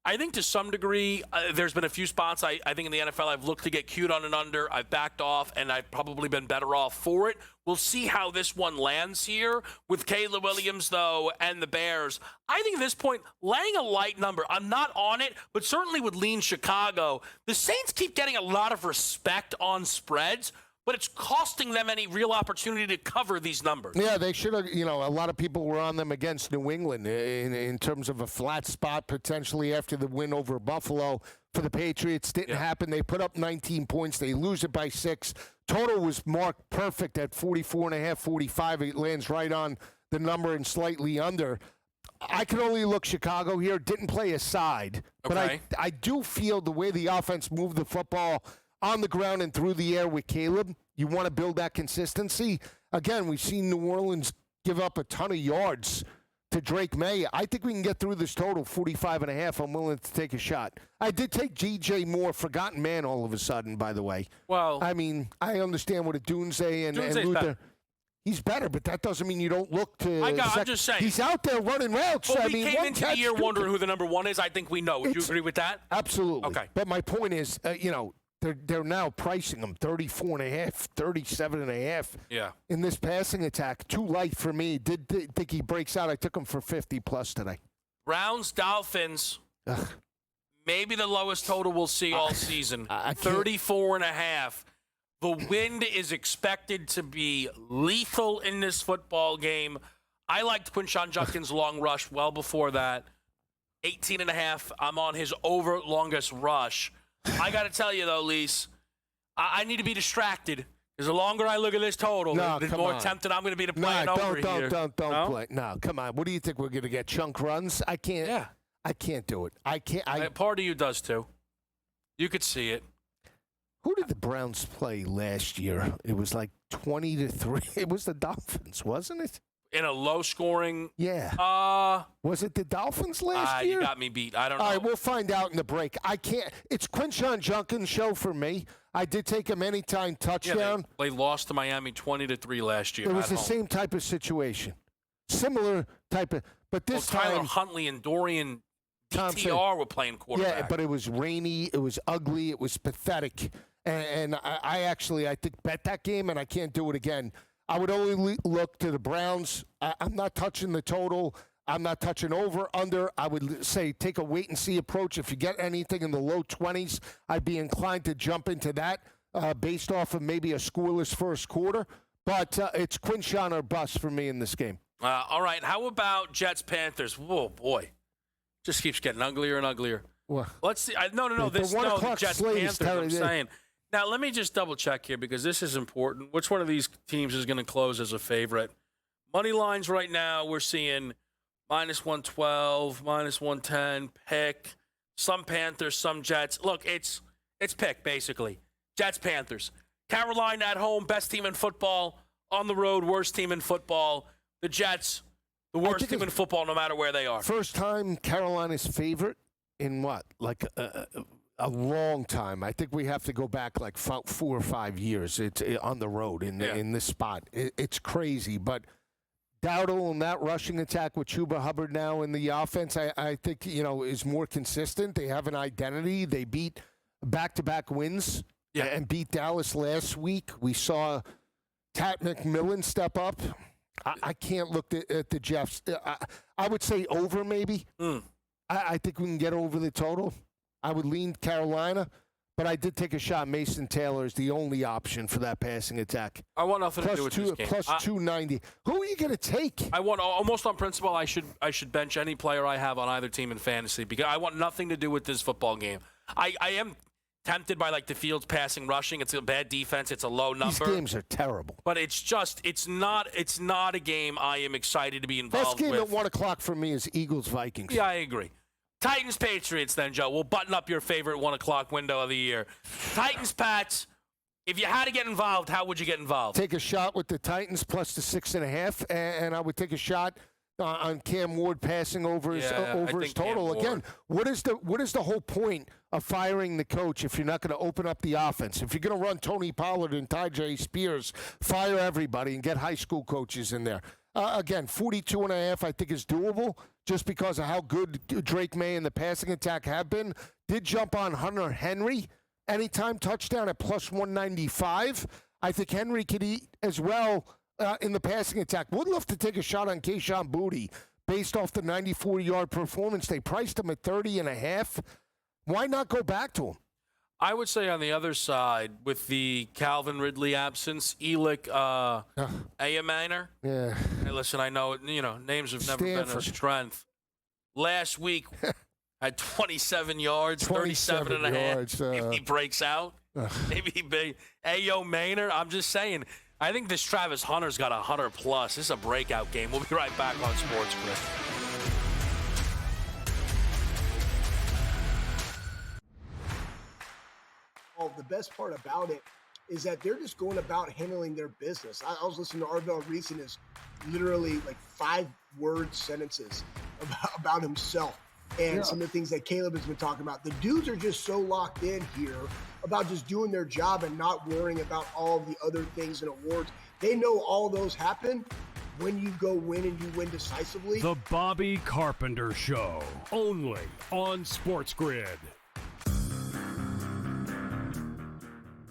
Speaker 6: I think to some degree, there's been a few spots I think in the NFL I've looked to get cute on an under. I've backed off, and I've probably been better off for it. We'll see how this one lands here with Caleb Williams, though, and the Bears. I think at this point, laying a light number, I'm not on it, but certainly would lean Chicago. The Saints keep getting a lot of respect on spreads, but it's costing them any real opportunity to cover these numbers.
Speaker 2: Yeah, they should have, a lot of people were on them against New England in terms of a flat spot potentially after the win over Buffalo. For the Patriots, didn't happen. They put up 19 points. They lose it by 6. Total was marked perfect at 44.5, 45. It lands right on the number and slightly under. I can only look Chicago here. Didn't play a side.
Speaker 6: Okay.
Speaker 2: But I do feel the way the offense moved the football on the ground and through the air with Caleb, you want to build that consistency. Again, we've seen New Orleans give up a ton of yards to Drake May. I think we can get through this total, 45.5. I'm willing to take a shot. I did take G.J. Moore, forgotten man all of a sudden, by the way.
Speaker 6: Well,
Speaker 2: I mean, I understand what a Dunze and Luther.
Speaker 6: Better.
Speaker 2: He's better, but that doesn't mean you don't look to.
Speaker 6: I'm just saying.
Speaker 2: He's out there running routes.
Speaker 6: Well,
Speaker 2: I
Speaker 6: we
Speaker 2: mean,
Speaker 6: came into the year wondering who the number one is. I think we know. Would you agree with that?
Speaker 2: Absolutely.
Speaker 6: Okay.
Speaker 2: But my point is, they're now pricing him 34.5, 37.5.
Speaker 6: Yeah.
Speaker 2: In this passing attack, too light for me. Did think he breaks out. I took him for 50 plus today.
Speaker 6: Browns, Dolphins.
Speaker 2: Ugh.
Speaker 6: Maybe the lowest total we'll see all season. 34.5. The wind is expected to be lethal in this football game. I liked Quinshon Judkins' long rush well before that. 18.5. I'm on his over longest rush. I got to tell you, though, Lise, I need to be distracted. Because the longer I look at this total, the more tempted I'm going to be to play it over here.
Speaker 2: Don't play. No, come on. What do you think we're going to get? Chunk runs? I can't.
Speaker 6: Yeah.
Speaker 2: I can't do it. I can't.
Speaker 6: Part of you does, too. You could see it.
Speaker 2: Who did the Browns play last year? It was like 20-3. It was the Dolphins, wasn't it?
Speaker 6: In a low-scoring.
Speaker 2: Yeah. Was it the Dolphins last year?
Speaker 6: You got me beat. I don't know.
Speaker 2: All right, we'll find out in the break. I can't. It's Quinshon Judkins' show for me. I did take him anytime touchdown.
Speaker 6: Yeah, they lost to Miami 20-3 last year.
Speaker 2: It was the same type of situation. Similar type of. But this time.
Speaker 6: Tyler Huntley and Dorian DTR were playing quarterback.
Speaker 2: Yeah, but it was rainy. It was ugly. It was pathetic. And I actually, I think, bet that game, and I can't do it again. I would only look to the Browns. I'm not touching the total. I'm not touching over, under. I would say take a wait-and-see approach. If you get anything in the low 20s, I'd be inclined to jump into that based off of maybe a scoreless first quarter. But it's Quinshon or bust for me in this game.
Speaker 6: All right, how about Jets-Panthers? Whoa, boy. Just keeps getting uglier and uglier.
Speaker 2: What?
Speaker 6: Let's see. The Jets-Panthers, I'm saying. Now, let me just double-check here because this is important. Which one of these teams is going to close as a favorite? Money lines right now, we're seeing -112, -110, pick. Some Panthers, some Jets. Look, it's pick, basically. Jets-Panthers. Carolina at home, best team in football. On the road, worst team in football. The Jets, the worst team in football no matter where they are.
Speaker 2: First time Carolina's favorite in what? Like a long time. I think we have to go back like 4 or 5 years. It's on the road in this spot. It's crazy. But Dowdle and that rushing attack with Chuba Hubbard now in the offense, I think, is more consistent. They have an identity. They beat back-to-back wins and beat Dallas last week. We saw Tat McMillan step up. I can't look at the Jeffs. I would say over maybe. I think we can get over the total. I would lean Carolina, but I did take a shot. Mason Taylor is the only option for that passing attack.
Speaker 6: I want nothing to do with this game.
Speaker 2: Plus 290. Who are you going to take?
Speaker 6: I want, almost on principle, I should bench any player I have on either team in fantasy because I want nothing to do with this football game. I am tempted by like the Fields passing rushing. It's a bad defense. It's a low number.
Speaker 2: These games are terrible.
Speaker 6: But it's not a game I am excited to be involved with.
Speaker 2: Best game at 1 o'clock for me is Eagles-Vikings.
Speaker 6: Yeah, I agree. Titans-Patriots then, Joe. We'll button up your favorite 1 o'clock window of the year. Titans-Pats, if you had to get involved, how would you get involved?
Speaker 2: Take a shot with the Titans plus the 6.5, and I would take a shot on Cam Ward passing over his total. Again, what is the whole point of firing the coach if you're not going to open up the offense? If you're going to run Tony Pollard and Tyjae Spears, fire everybody and get high school coaches in there. Again, 42.5 I think is doable just because of how good Drake May and the passing attack have been. Did jump on Hunter Henry anytime touchdown at plus 195. I think Henry could eat as well in the passing attack. Would love to take a shot on Kayshon Boutte based off the 94-yard performance. They priced him at 30.5. Why not go back to him?
Speaker 6: I would say on the other side, with the Calvin Ridley absence, Elick Ayamaner.
Speaker 2: Yeah.
Speaker 6: Hey, listen, I know names have never been a strength. Last week had 27 yards, 37.5. If he breaks out. Maybe big. Ayo Maynard. I'm just saying. I think this Travis Hunter's got 100 plus. This is a breakout game. We'll be right back on SportsGrid.
Speaker 3: Oh, the best part about it is that they're just going about handling their business. I was listening to Arvell Reese and his literally like 5-word sentences about himself and some of the things that Caleb has been talking about. The dudes are just so locked in here about just doing their job and not worrying about all the other things and awards. They know all those happen when you go win and you win decisively.
Speaker 4: The Bobby Carpenter Show, only on SportsGrid.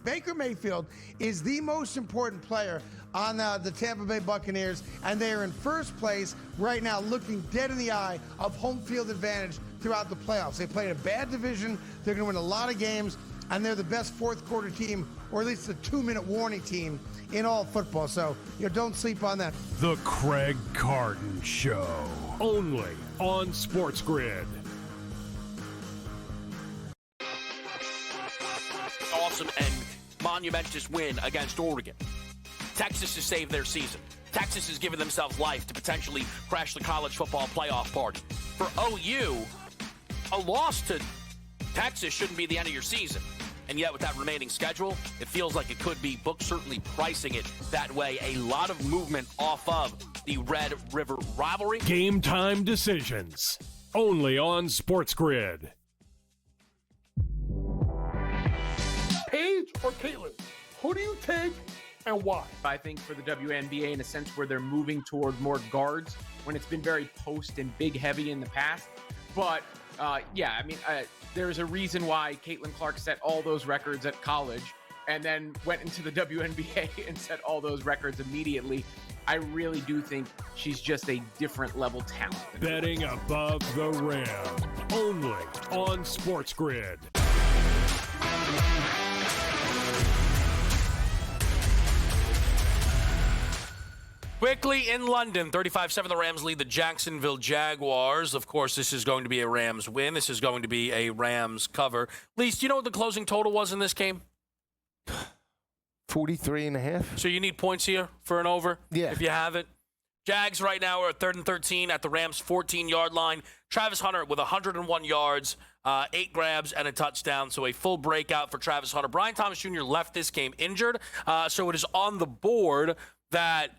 Speaker 5: Baker Mayfield is the most important player on the Tampa Bay Buccaneers, and they are in first place right now, looking dead in the eye of home field advantage throughout the playoffs. They played a bad division. They're going to win a lot of games, and they're the best fourth quarter team, or at least a 2-minute warning team in all football. So, don't sleep on that.
Speaker 4: The Craig Carton Show, only on SportsGrid.
Speaker 6: Awesome and monumentous win against Oregon. Texas has saved their season. Texas has given themselves life to potentially crash the college football playoff party. For OU, a loss to Texas shouldn't be the end of your season. And yet with that remaining schedule, it feels like it could be. Books certainly pricing it that way. A lot of movement off of the Red River rivalry.
Speaker 4: Game time decisions, only on SportsGrid.
Speaker 7: Paige or Caitlin? Who do you take and why?
Speaker 8: I think for the WNBA, in a sense where they're moving toward more guards when it's been very post and big heavy in the past. But there's a reason why Caitlin Clark set all those records at college and then went into the WNBA and set all those records immediately. I really do think she's just a different level talent.
Speaker 4: Betting above the rim, only on SportsGrid.
Speaker 6: Quickly in London, 35-7, the Rams lead the Jacksonville Jaguars. Of course, this is going to be a Rams win. This is going to be a Rams cover. Least, you know what the closing total was in this game?
Speaker 2: 43.5.
Speaker 6: So you need points here for an over?
Speaker 2: Yeah.
Speaker 6: If you have it. Jags right now are at 3rd and 13 at the Rams' 14-yard line. Travis Hunter with 101 yards, 8 grabs, and a touchdown. So a full breakout for Travis Hunter. Brian Thomas Jr. left this game injured. So it is on the board that...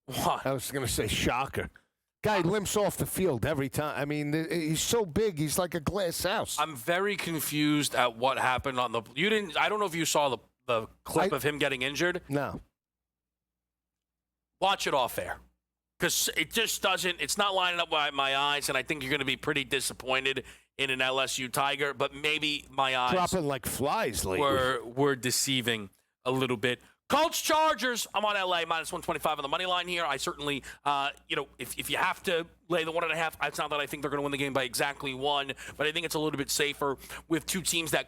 Speaker 6: What?
Speaker 2: I was going to say shocker. Guy limps off the field every time. I mean, he's so big. He's like a glass house.
Speaker 6: I'm very confused at what happened on the. You didn't. I don't know if you saw the clip of him getting injured.
Speaker 2: No.
Speaker 6: Watch it off air, because it just doesn't. It's not lining up with my eyes, and I think you're going to be pretty disappointed in an LSU Tiger. But maybe my eyes
Speaker 2: dropping like flies lately.
Speaker 6: were deceiving a little bit. Colts Chargers. I'm on LA minus 125 on the money line here. I certainly, if you have to lay the 1.5, it's not that I think they're going to win the game by exactly 1, but I think it's a little bit safer with two teams that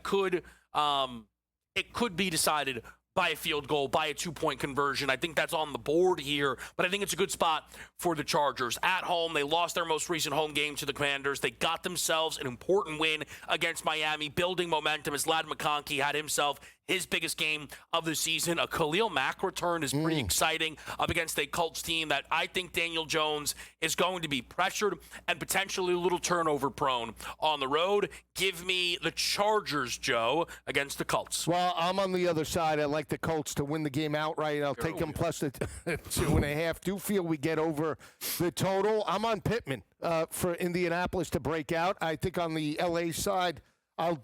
Speaker 6: it could be decided by a field goal, by a 2-point conversion. I think that's on the board here, but I think it's a good spot for the Chargers. At home, they lost their most recent home game to the Commanders. They got themselves an important win against Miami, building momentum as Ladd McConkey had himself his biggest game of the season. A Khalil Mack return is pretty exciting up against a Colts team that I think Daniel Jones is going to be pressured and potentially a little turnover prone on the road. Give me the Chargers, Joe, against the Colts.
Speaker 2: Well, I'm on the other side. I like the Colts to win the game outright. I'll take them plus the 2.5. Do feel we get over the total. I'm on Pittman for Indianapolis to break out. I think on the LA side, I'll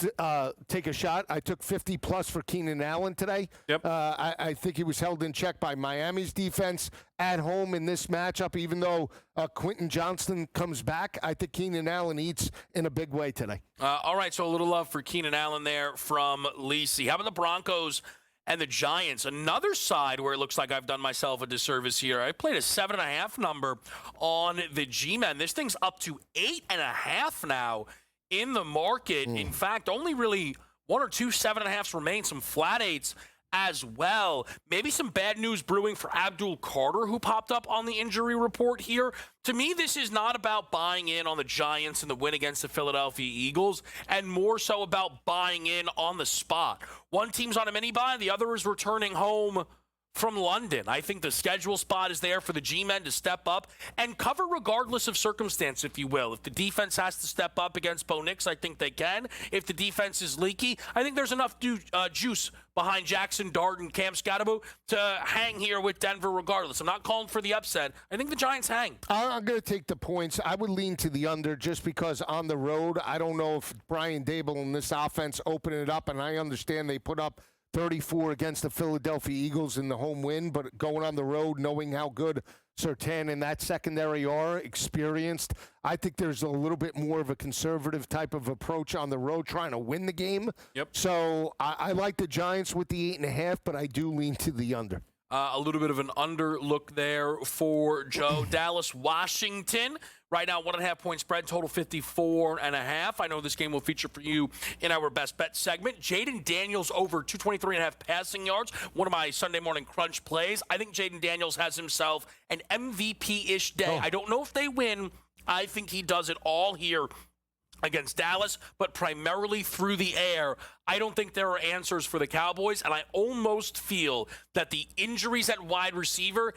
Speaker 2: take a shot. I took 50-plus for Keenan Allen today.
Speaker 6: Yep.
Speaker 2: I think he was held in check by Miami's defense at home in this matchup. Even though Quentin Johnston comes back, I think Keenan Allen eats in a big way today.
Speaker 6: All right, so a little love for Keenan Allen there from Lisi. How about the Broncos and the Giants? Another side where it looks like I've done myself a disservice here. I played a 7.5 number on the G-Men. This thing's up to 8.5 now in the market. In fact, only really 1 or 2 7.5s remain, some flat 8s as well. Maybe some bad news brewing for Abdul Carter, who popped up on the injury report here. To me, this is not about buying in on the Giants and the win against the Philadelphia Eagles, and more so about buying in on the spot. One team's on a mini-bye, the other is returning home from London. I think the schedule spot is there for the G-men to step up and cover regardless of circumstance, if you will. If the defense has to step up against Bo Nix, I think they can. If the defense is leaky, I think there's enough juice behind Jackson Dart and Cam Scatterbo to hang here with Denver regardless. I'm not calling for the upset. I think the Giants hang.
Speaker 2: I'm going to take the points. I would lean to the under just because on the road, I don't know if Brian Dable and this offense open it up, and I understand they put up 34 against the Philadelphia Eagles in the home win, but going on the road, knowing how good Surtain and that secondary are, experienced, I think there's a little bit more of a conservative type of approach on the road, trying to win the game.
Speaker 1: Yep.
Speaker 2: So I like the Giants with the 8.5, but I do lean to the under.
Speaker 6: A little bit of an under look there for Joe. Dallas, Washington. Right now, 1.5 point spread, total 54.5. I know this game will feature for you in our best bet segment. Jaden Daniels over 223.5 passing yards. One of my Sunday morning crunch plays. I think Jaden Daniels has himself an MVP-ish day. I don't know if they win. I think he does it all here against Dallas, but primarily through the air. I don't think there are answers for the Cowboys, and I almost feel that the injuries at wide receiver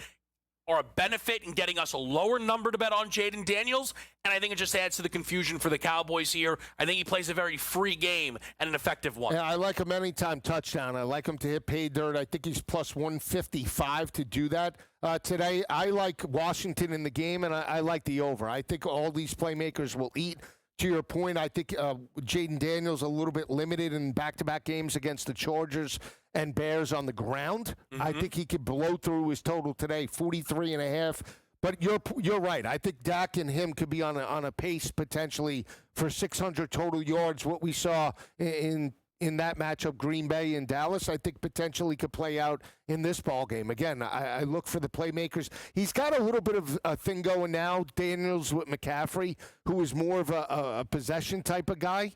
Speaker 6: are a benefit in getting us a lower number to bet on Jaden Daniels, and I think it just adds to the confusion for the Cowboys here. I think he plays a very free game and an effective one.
Speaker 2: Yeah, I like him anytime touchdown. I like him to hit pay dirt. I think he's plus 155 to do that today. I like Washington in the game, and I like the over. I think all these playmakers will eat. To your point, I think Jaden Daniels a little bit limited in back-to-back games against the Chargers and Bears on the ground. I think he could blow through his total today, 43.5. But you're right. I think Dak and him could be on a pace potentially for 600 total yards. What we saw in that matchup, Green Bay and Dallas, I think potentially could play out in this ball game. Again, I look for the playmakers. He's got a little bit of a thing going now, Daniels with McCaffrey, who is more of a possession type of guy.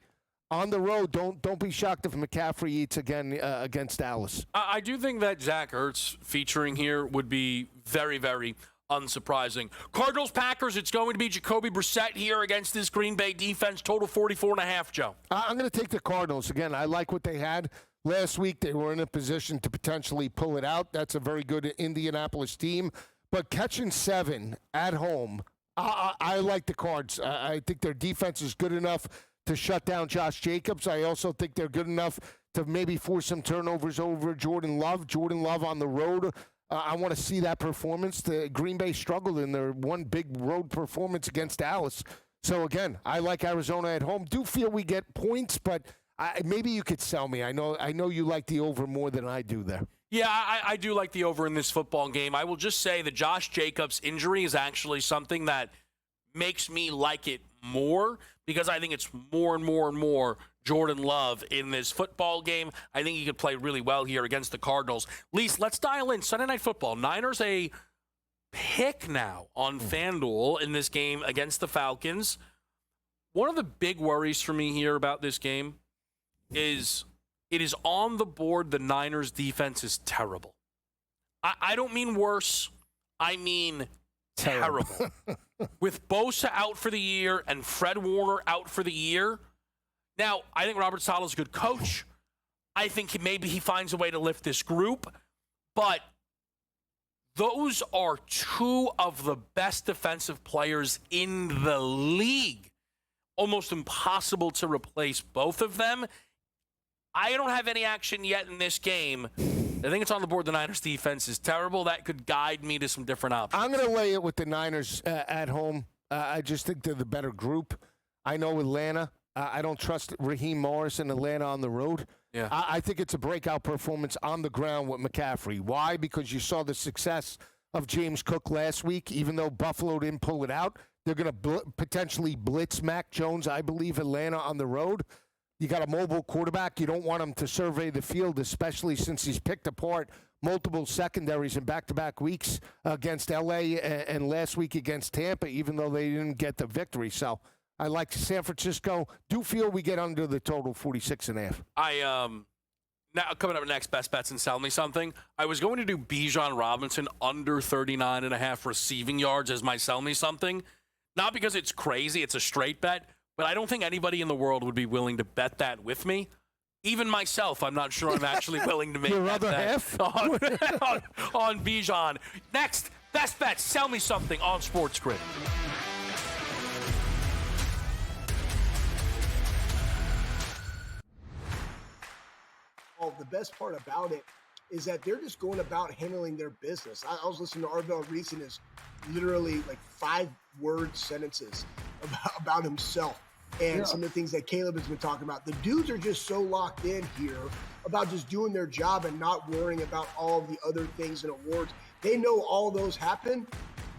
Speaker 2: On the road, don't be shocked if McCaffrey eats again against Dallas.
Speaker 6: I do think that Zach Ertz featuring here would be very, very unsurprising. Cardinals-Packers, it's going to be Jacoby Brissett here against this Green Bay defense. Total 44.5, Joe.
Speaker 2: I'm going to take the Cardinals. Again, I like what they had. Last week, they were in a position to potentially pull it out. That's a very good Indianapolis team. But catching 7 at home, I like the Cards. I think their defense is good enough to shut down Josh Jacobs. I also think they're good enough to maybe force some turnovers over Jordan Love. Jordan Love on the road. I want to see that performance. The Green Bay struggled in their one big road performance against Dallas. So, again, I like Arizona at home. Do feel we get points, but maybe you could sell me. I know you like the over more than I do there.
Speaker 6: Yeah, I do like the over in this football game. I will just say the Josh Jacobs injury is actually something that makes me like it more because I think it's more and more and more Jordan Love in this football game. I think he could play really well here against the Cardinals. Lise, let's dial in Sunday Night Football. Niners a pick now on FanDuel in this game against the Falcons. One of the big worries for me here about this game is it is on the board the Niners defense is terrible. I don't mean worse. I mean terrible. With Bosa out for the year and Fred Warner out for the year. Now, I think Robert Saleh is a good coach. I think maybe he finds a way to lift this group. But those are two of the best defensive players in the league. Almost impossible to replace both of them. I don't have any action yet in this game. I think it's on the board. The Niners defense is terrible. That could guide me to some different options.
Speaker 2: I'm going to lay it with the Niners at home. I just think they're the better group. I know Atlanta. I don't trust Raheem Morris in Atlanta on the road.
Speaker 6: Yeah.
Speaker 2: I think it's a breakout performance on the ground with McCaffrey. Why? Because you saw the success of James Cook last week. Even though Buffalo didn't pull it out, they're going to potentially blitz Mac Jones, I believe, Atlanta on the road. You got a mobile quarterback. You don't want him to survey the field, especially since he's picked apart multiple secondaries in back-to-back weeks against L.A. and last week against Tampa, even though they didn't get the victory. So I like San Francisco. Do feel we get under the total 46.5.
Speaker 6: Now coming up next, best bets and sell me something. I was going to do Bijan Robinson under 39.5 receiving yards as my sell me something. Not because it's crazy, it's a straight bet. But I don't think anybody in the world would be willing to bet that with me. Even myself, I'm not sure I'm actually willing to make
Speaker 2: Your
Speaker 6: that
Speaker 2: other
Speaker 6: bet
Speaker 2: half?
Speaker 6: on Bijan. Next, best bets. Sell me something on SportsGrid.
Speaker 3: Well, the best part about it is that they're just going about handling their business. I was listening to Arvell Reese and his literally like 5-word sentences about himself and some of the things that Caleb has been talking about. The dudes are just so locked in here about just doing their job and not worrying about all the other things and awards. They know all those happen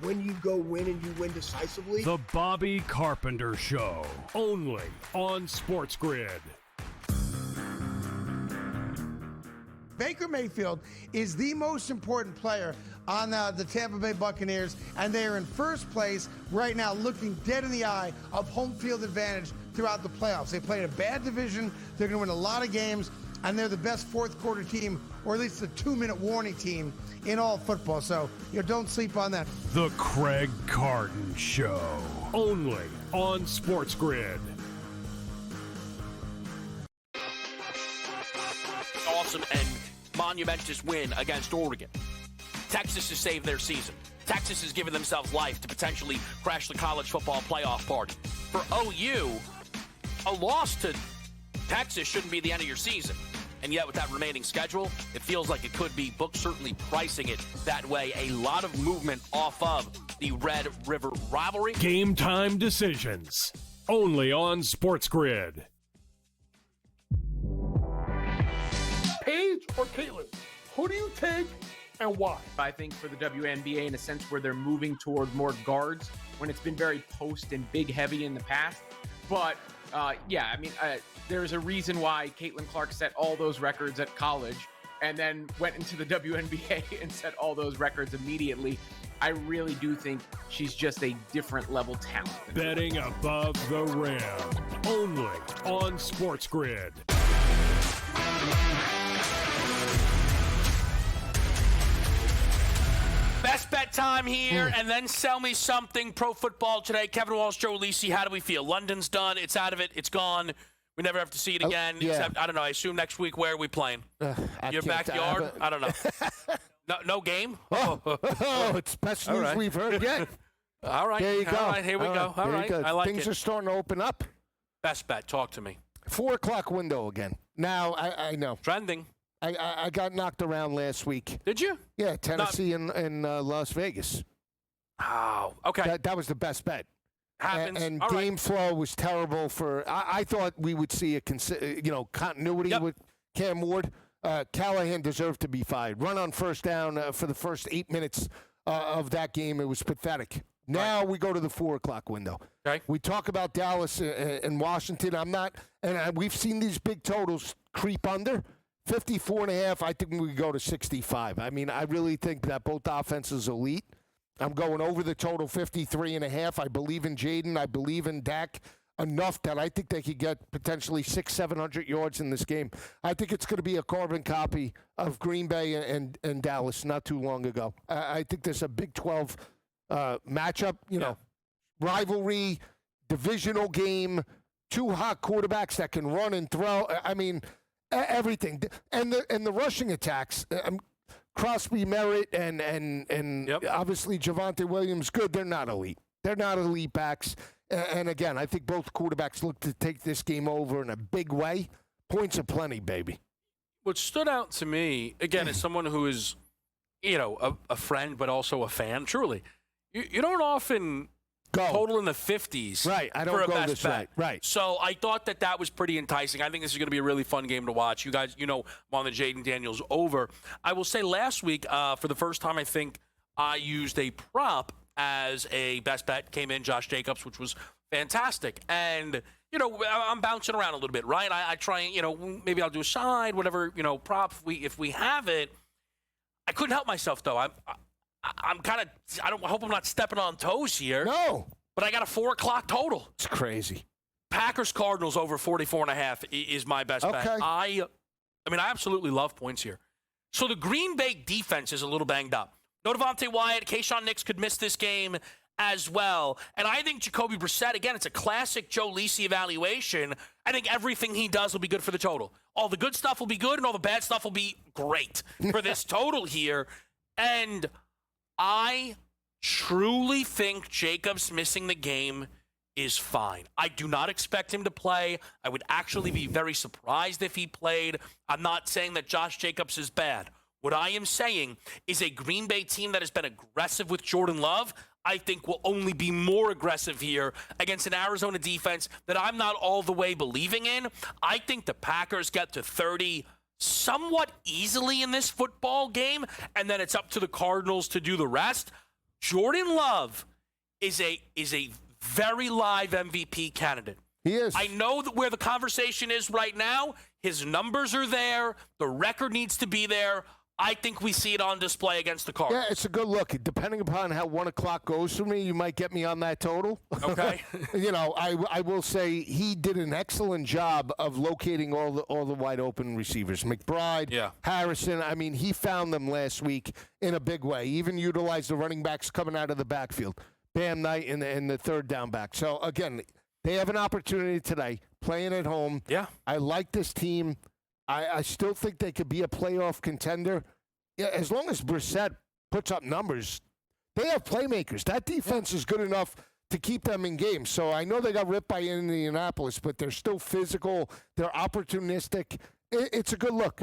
Speaker 3: when you go win and you win decisively.
Speaker 4: The Bobby Carpenter Show, only on SportsGrid.
Speaker 5: Baker Mayfield is the most important player on the Tampa Bay Buccaneers, and they are in first place right now, looking dead in the eye of home field advantage throughout the playoffs. They played a bad division. They're going to win a lot of games, and they're the best fourth quarter team, or at least the 2-minute warning team in all football. So, don't sleep on that.
Speaker 4: The Craig Carton Show, only on SportsGrid.
Speaker 6: Awesome and monumentous win against Oregon. Texas has saved their season. Texas has given themselves life to potentially crash the college football playoff party. For OU, a loss to Texas shouldn't be the end of your season. And yet with that remaining schedule, it feels like it could be. Books certainly pricing it that way. A lot of movement off of the Red River rivalry.
Speaker 4: Game time decisions, only on SportsGrid.
Speaker 7: Paige or Caitlin? Who do you take and why?
Speaker 8: I think for the WNBA, in a sense where they're moving toward more guards when it's been very post and big heavy in the past. But there's a reason why Caitlin Clark set all those records at college and then went into the WNBA and set all those records immediately. I really do think she's just a different level talent.
Speaker 4: Betting above the rim, only on SportsGrid.
Speaker 6: Best bet time here, and then sell me something. Pro football today. Kevin Walsh, Joe Lisi. How do we feel? London's done. It's out of it. It's gone. We never have to see it again.
Speaker 2: Yeah.
Speaker 6: Except, I don't know. I assume next week, where are we playing? Your backyard? I don't know. No game?
Speaker 2: It's best news we've heard yet.
Speaker 6: All right.
Speaker 2: There you go.
Speaker 6: All right, here we go. All right. I like
Speaker 2: Things
Speaker 6: it.
Speaker 2: are starting to open up.
Speaker 6: Best bet. Talk to me.
Speaker 2: 4 o'clock window again. Now, I know.
Speaker 6: Trending.
Speaker 2: I got knocked around last week.
Speaker 6: Did you?
Speaker 2: Yeah, Tennessee and Las Vegas.
Speaker 6: Oh, okay.
Speaker 2: That was the best bet.
Speaker 6: Happens.
Speaker 2: And
Speaker 6: All
Speaker 2: game
Speaker 6: right.
Speaker 2: flow was terrible for. I thought we would see a continuity with Cam Ward. Callahan deserved to be fired. Run on first down for the first 8 minutes of that game. It was pathetic. Now we go to the 4 o'clock window.
Speaker 6: Okay.
Speaker 2: We talk about Dallas and Washington. We've seen these big totals creep under. 54.5, I think we could go to 65. I mean, I really think that both offenses are elite. I'm going over the total 53.5. I believe in Jaden. I believe in Dak enough that I think they could get potentially 600-700 yards in this game. I think it's going to be a carbon copy of Green Bay and Dallas not too long ago. I think there's a Big 12 matchup, rivalry, divisional game, 2 hot quarterbacks that can run and throw. I mean, everything. And the rushing attacks. Crosby, Merritt, and obviously Javonte Williams, good. They're not elite. They're not elite backs. And again, I think both quarterbacks look to take this game over in a big way. Points aplenty, baby.
Speaker 6: What stood out to me, again, as someone who is, a friend but also a fan, truly, you don't often total in the 50s.
Speaker 2: Right, I don't
Speaker 6: for a
Speaker 2: go
Speaker 6: best
Speaker 2: this
Speaker 6: bet.
Speaker 2: way. Right.
Speaker 6: So I thought that was pretty enticing. I think this is going to be a really fun game to watch. You guys, I'm on the Jaden Daniels over. I will say last week, for the first time, I think I used a prop as a best bet. Came in Josh Jacobs, which was fantastic. And, I'm bouncing around a little bit, right? I try, maybe I'll do a side, whatever, prop if we have it. I couldn't help myself, though. I'm kind of, I hope I'm not stepping on toes here.
Speaker 2: No.
Speaker 6: But I got a 4 o'clock total.
Speaker 2: It's crazy.
Speaker 6: Packers-Cardinals over 44.5 is my best bet. I absolutely love points here. So the Green Bay defense is a little banged up. No Devontae Wyatt. Keyshawn Nix could miss this game. as well. And I think Jacoby Brissett, again, it's a classic Joe Lisi evaluation. I think everything he does will be good for the total. All the good stuff will be good, and all the bad stuff will be great for this total here. And I truly think Jacobs missing the game is fine. I do not expect him to play. I would actually be very surprised if he played. I'm not saying that Josh Jacobs is bad. What I am saying is a Green Bay team that has been aggressive with Jordan Love, I think will only be more aggressive here against an Arizona defense that I'm not all the way believing in. I think the Packers get to 30 somewhat easily in this football game, and then it's up to the Cardinals to do the rest. Jordan Love is a very live MVP candidate.
Speaker 2: He is.
Speaker 6: I know that where the conversation is right now, his numbers are there. The record needs to be there. I think we see it on display against the Cardinals.
Speaker 2: Yeah, it's a good look. Depending upon how 1 o'clock goes for me, you might get me on that total.
Speaker 6: Okay.
Speaker 2: I will say he did an excellent job of locating all the wide open receivers. McBride, Harrison. I mean, he found them last week in a big way. He even utilized the running backs coming out of the backfield. Bam Knight and the third down back. So, again, they have an opportunity today, playing at home.
Speaker 6: Yeah.
Speaker 2: I like this team. I still think they could be a playoff contender. Yeah, as long as Brissett puts up numbers, they have playmakers. That defense is good enough to keep them in games. So I know they got ripped by Indianapolis, but they're still physical. They're opportunistic. It's a good look.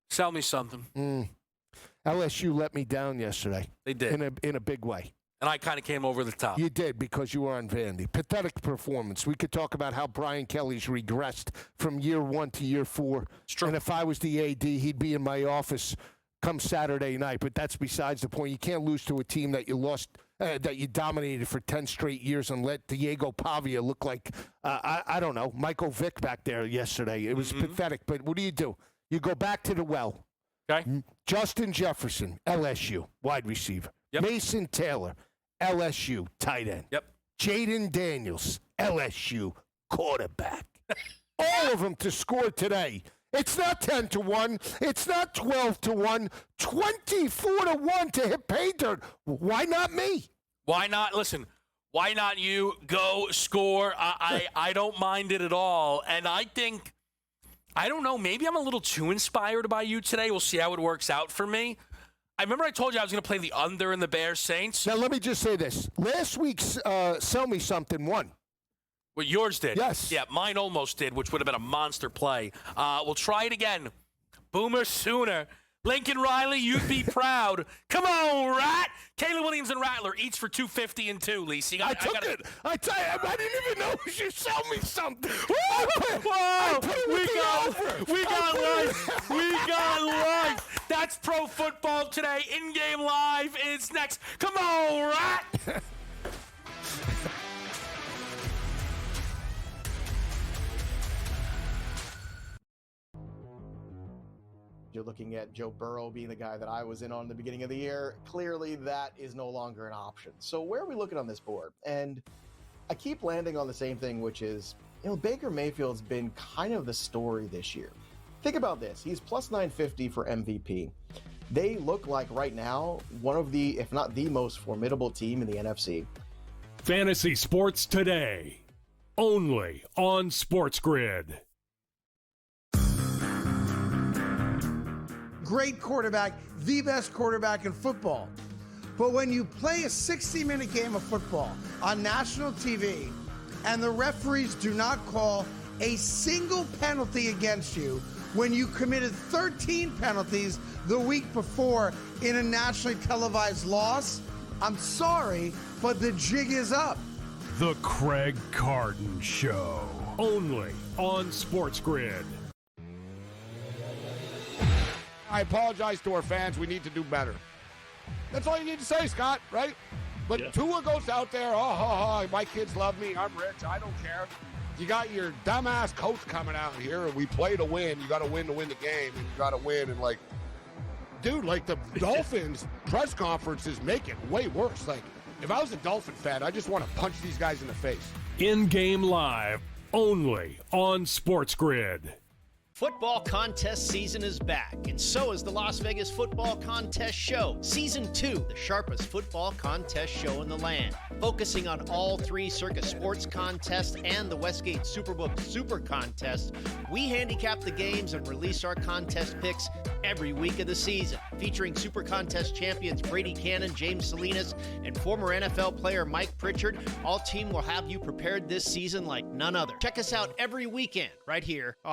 Speaker 6: Sell me something.
Speaker 2: LSU let me down yesterday.
Speaker 6: They did.
Speaker 2: In a big way.
Speaker 6: And I kind of came over the top.
Speaker 2: You did, because you were on Vandy. Pathetic performance. We could talk about how Brian Kelly's regressed from year 1 to year 4.
Speaker 6: It's true.
Speaker 2: And if I was the AD, he'd be in my office come Saturday night. But that's besides the point. You can't lose to a team that you lost, that you dominated for 10 straight years and let Diego Pavia look like, I don't know, Michael Vick back there yesterday. It was pathetic. But what do? You go back to the well.
Speaker 6: Okay.
Speaker 2: Justin Jefferson, LSU, wide receiver.
Speaker 6: Yep.
Speaker 2: Mason Taylor, LSU, tight end.
Speaker 6: Yep.
Speaker 2: Jaden Daniels, LSU, quarterback. All of them to score today. It's not 10-1. It's not 12-1. 24-1 to hit pay dirt. Why not me?
Speaker 6: Why not? Listen, why not you go score? I don't mind it at all. And I think, I don't know, maybe I'm a little too inspired by you today. We'll see how it works out for me. I remember I told you I was going to play the under in the Bears Saints.
Speaker 2: Now, let me just say this. Last week's Sell Me Something won.
Speaker 6: Well, yours did.
Speaker 2: Yes.
Speaker 6: Yeah, mine almost did, which would have been a monster play. We'll try it again. Boomer Sooner. Lincoln Riley, you'd be proud. Come on, Rat. Caleb Williams and Rattler, each for $250 and $2, Lisi.
Speaker 2: I took it. I tell you, I didn't even know you sell me something.
Speaker 6: Whoa! We got life. We got life. That's Pro Football Today. In-game live is next. Come on, Rat.
Speaker 11: You're looking at Joe Burrow being the guy that I was in on the beginning of the year. Clearly, that is no longer an option. So where are we looking on this board? And I keep landing on the same thing, which is, Baker Mayfield's been kind of the story this year. Think about this. He's plus 950 for MVP. They look like right now one of the, if not the most formidable team in the NFC.
Speaker 4: Fantasy Sports Today, only on SportsGrid.
Speaker 5: Great quarterback, the best quarterback in football. But when you play a 60-minute game of football on national TV and the referees do not call a single penalty against you when you committed 13 penalties the week before in a nationally televised loss, I'm sorry, but the jig is up.
Speaker 4: The Craig Carton Show, only on SportsGrid.
Speaker 7: I apologize to our fans. We need to do better. That's all you need to say, Scott, right? But Tua goes out there, my kids love me. I'm rich. I don't care. You got your dumbass coach coming out here, and we play to win. You got to win the game, and you got to win. And, the Dolphins press conferences make it way worse. If I was a Dolphin fan, I just want to punch these guys in the face.
Speaker 4: In-game live, only on SportsGrid.
Speaker 12: Football contest season is back, and so is the Las Vegas Football Contest Show. Season 2, the sharpest football contest show in the land. Focusing on all 3 Circus Sports contests and the Westgate Superbook Super Contest, we handicap the games and release our contest picks every week of the season. Featuring Super Contest champions Brady Cannon, James Salinas, and former NFL player Mike Pritchard, all team will have you prepared this season like none other. Check us out every weekend right here on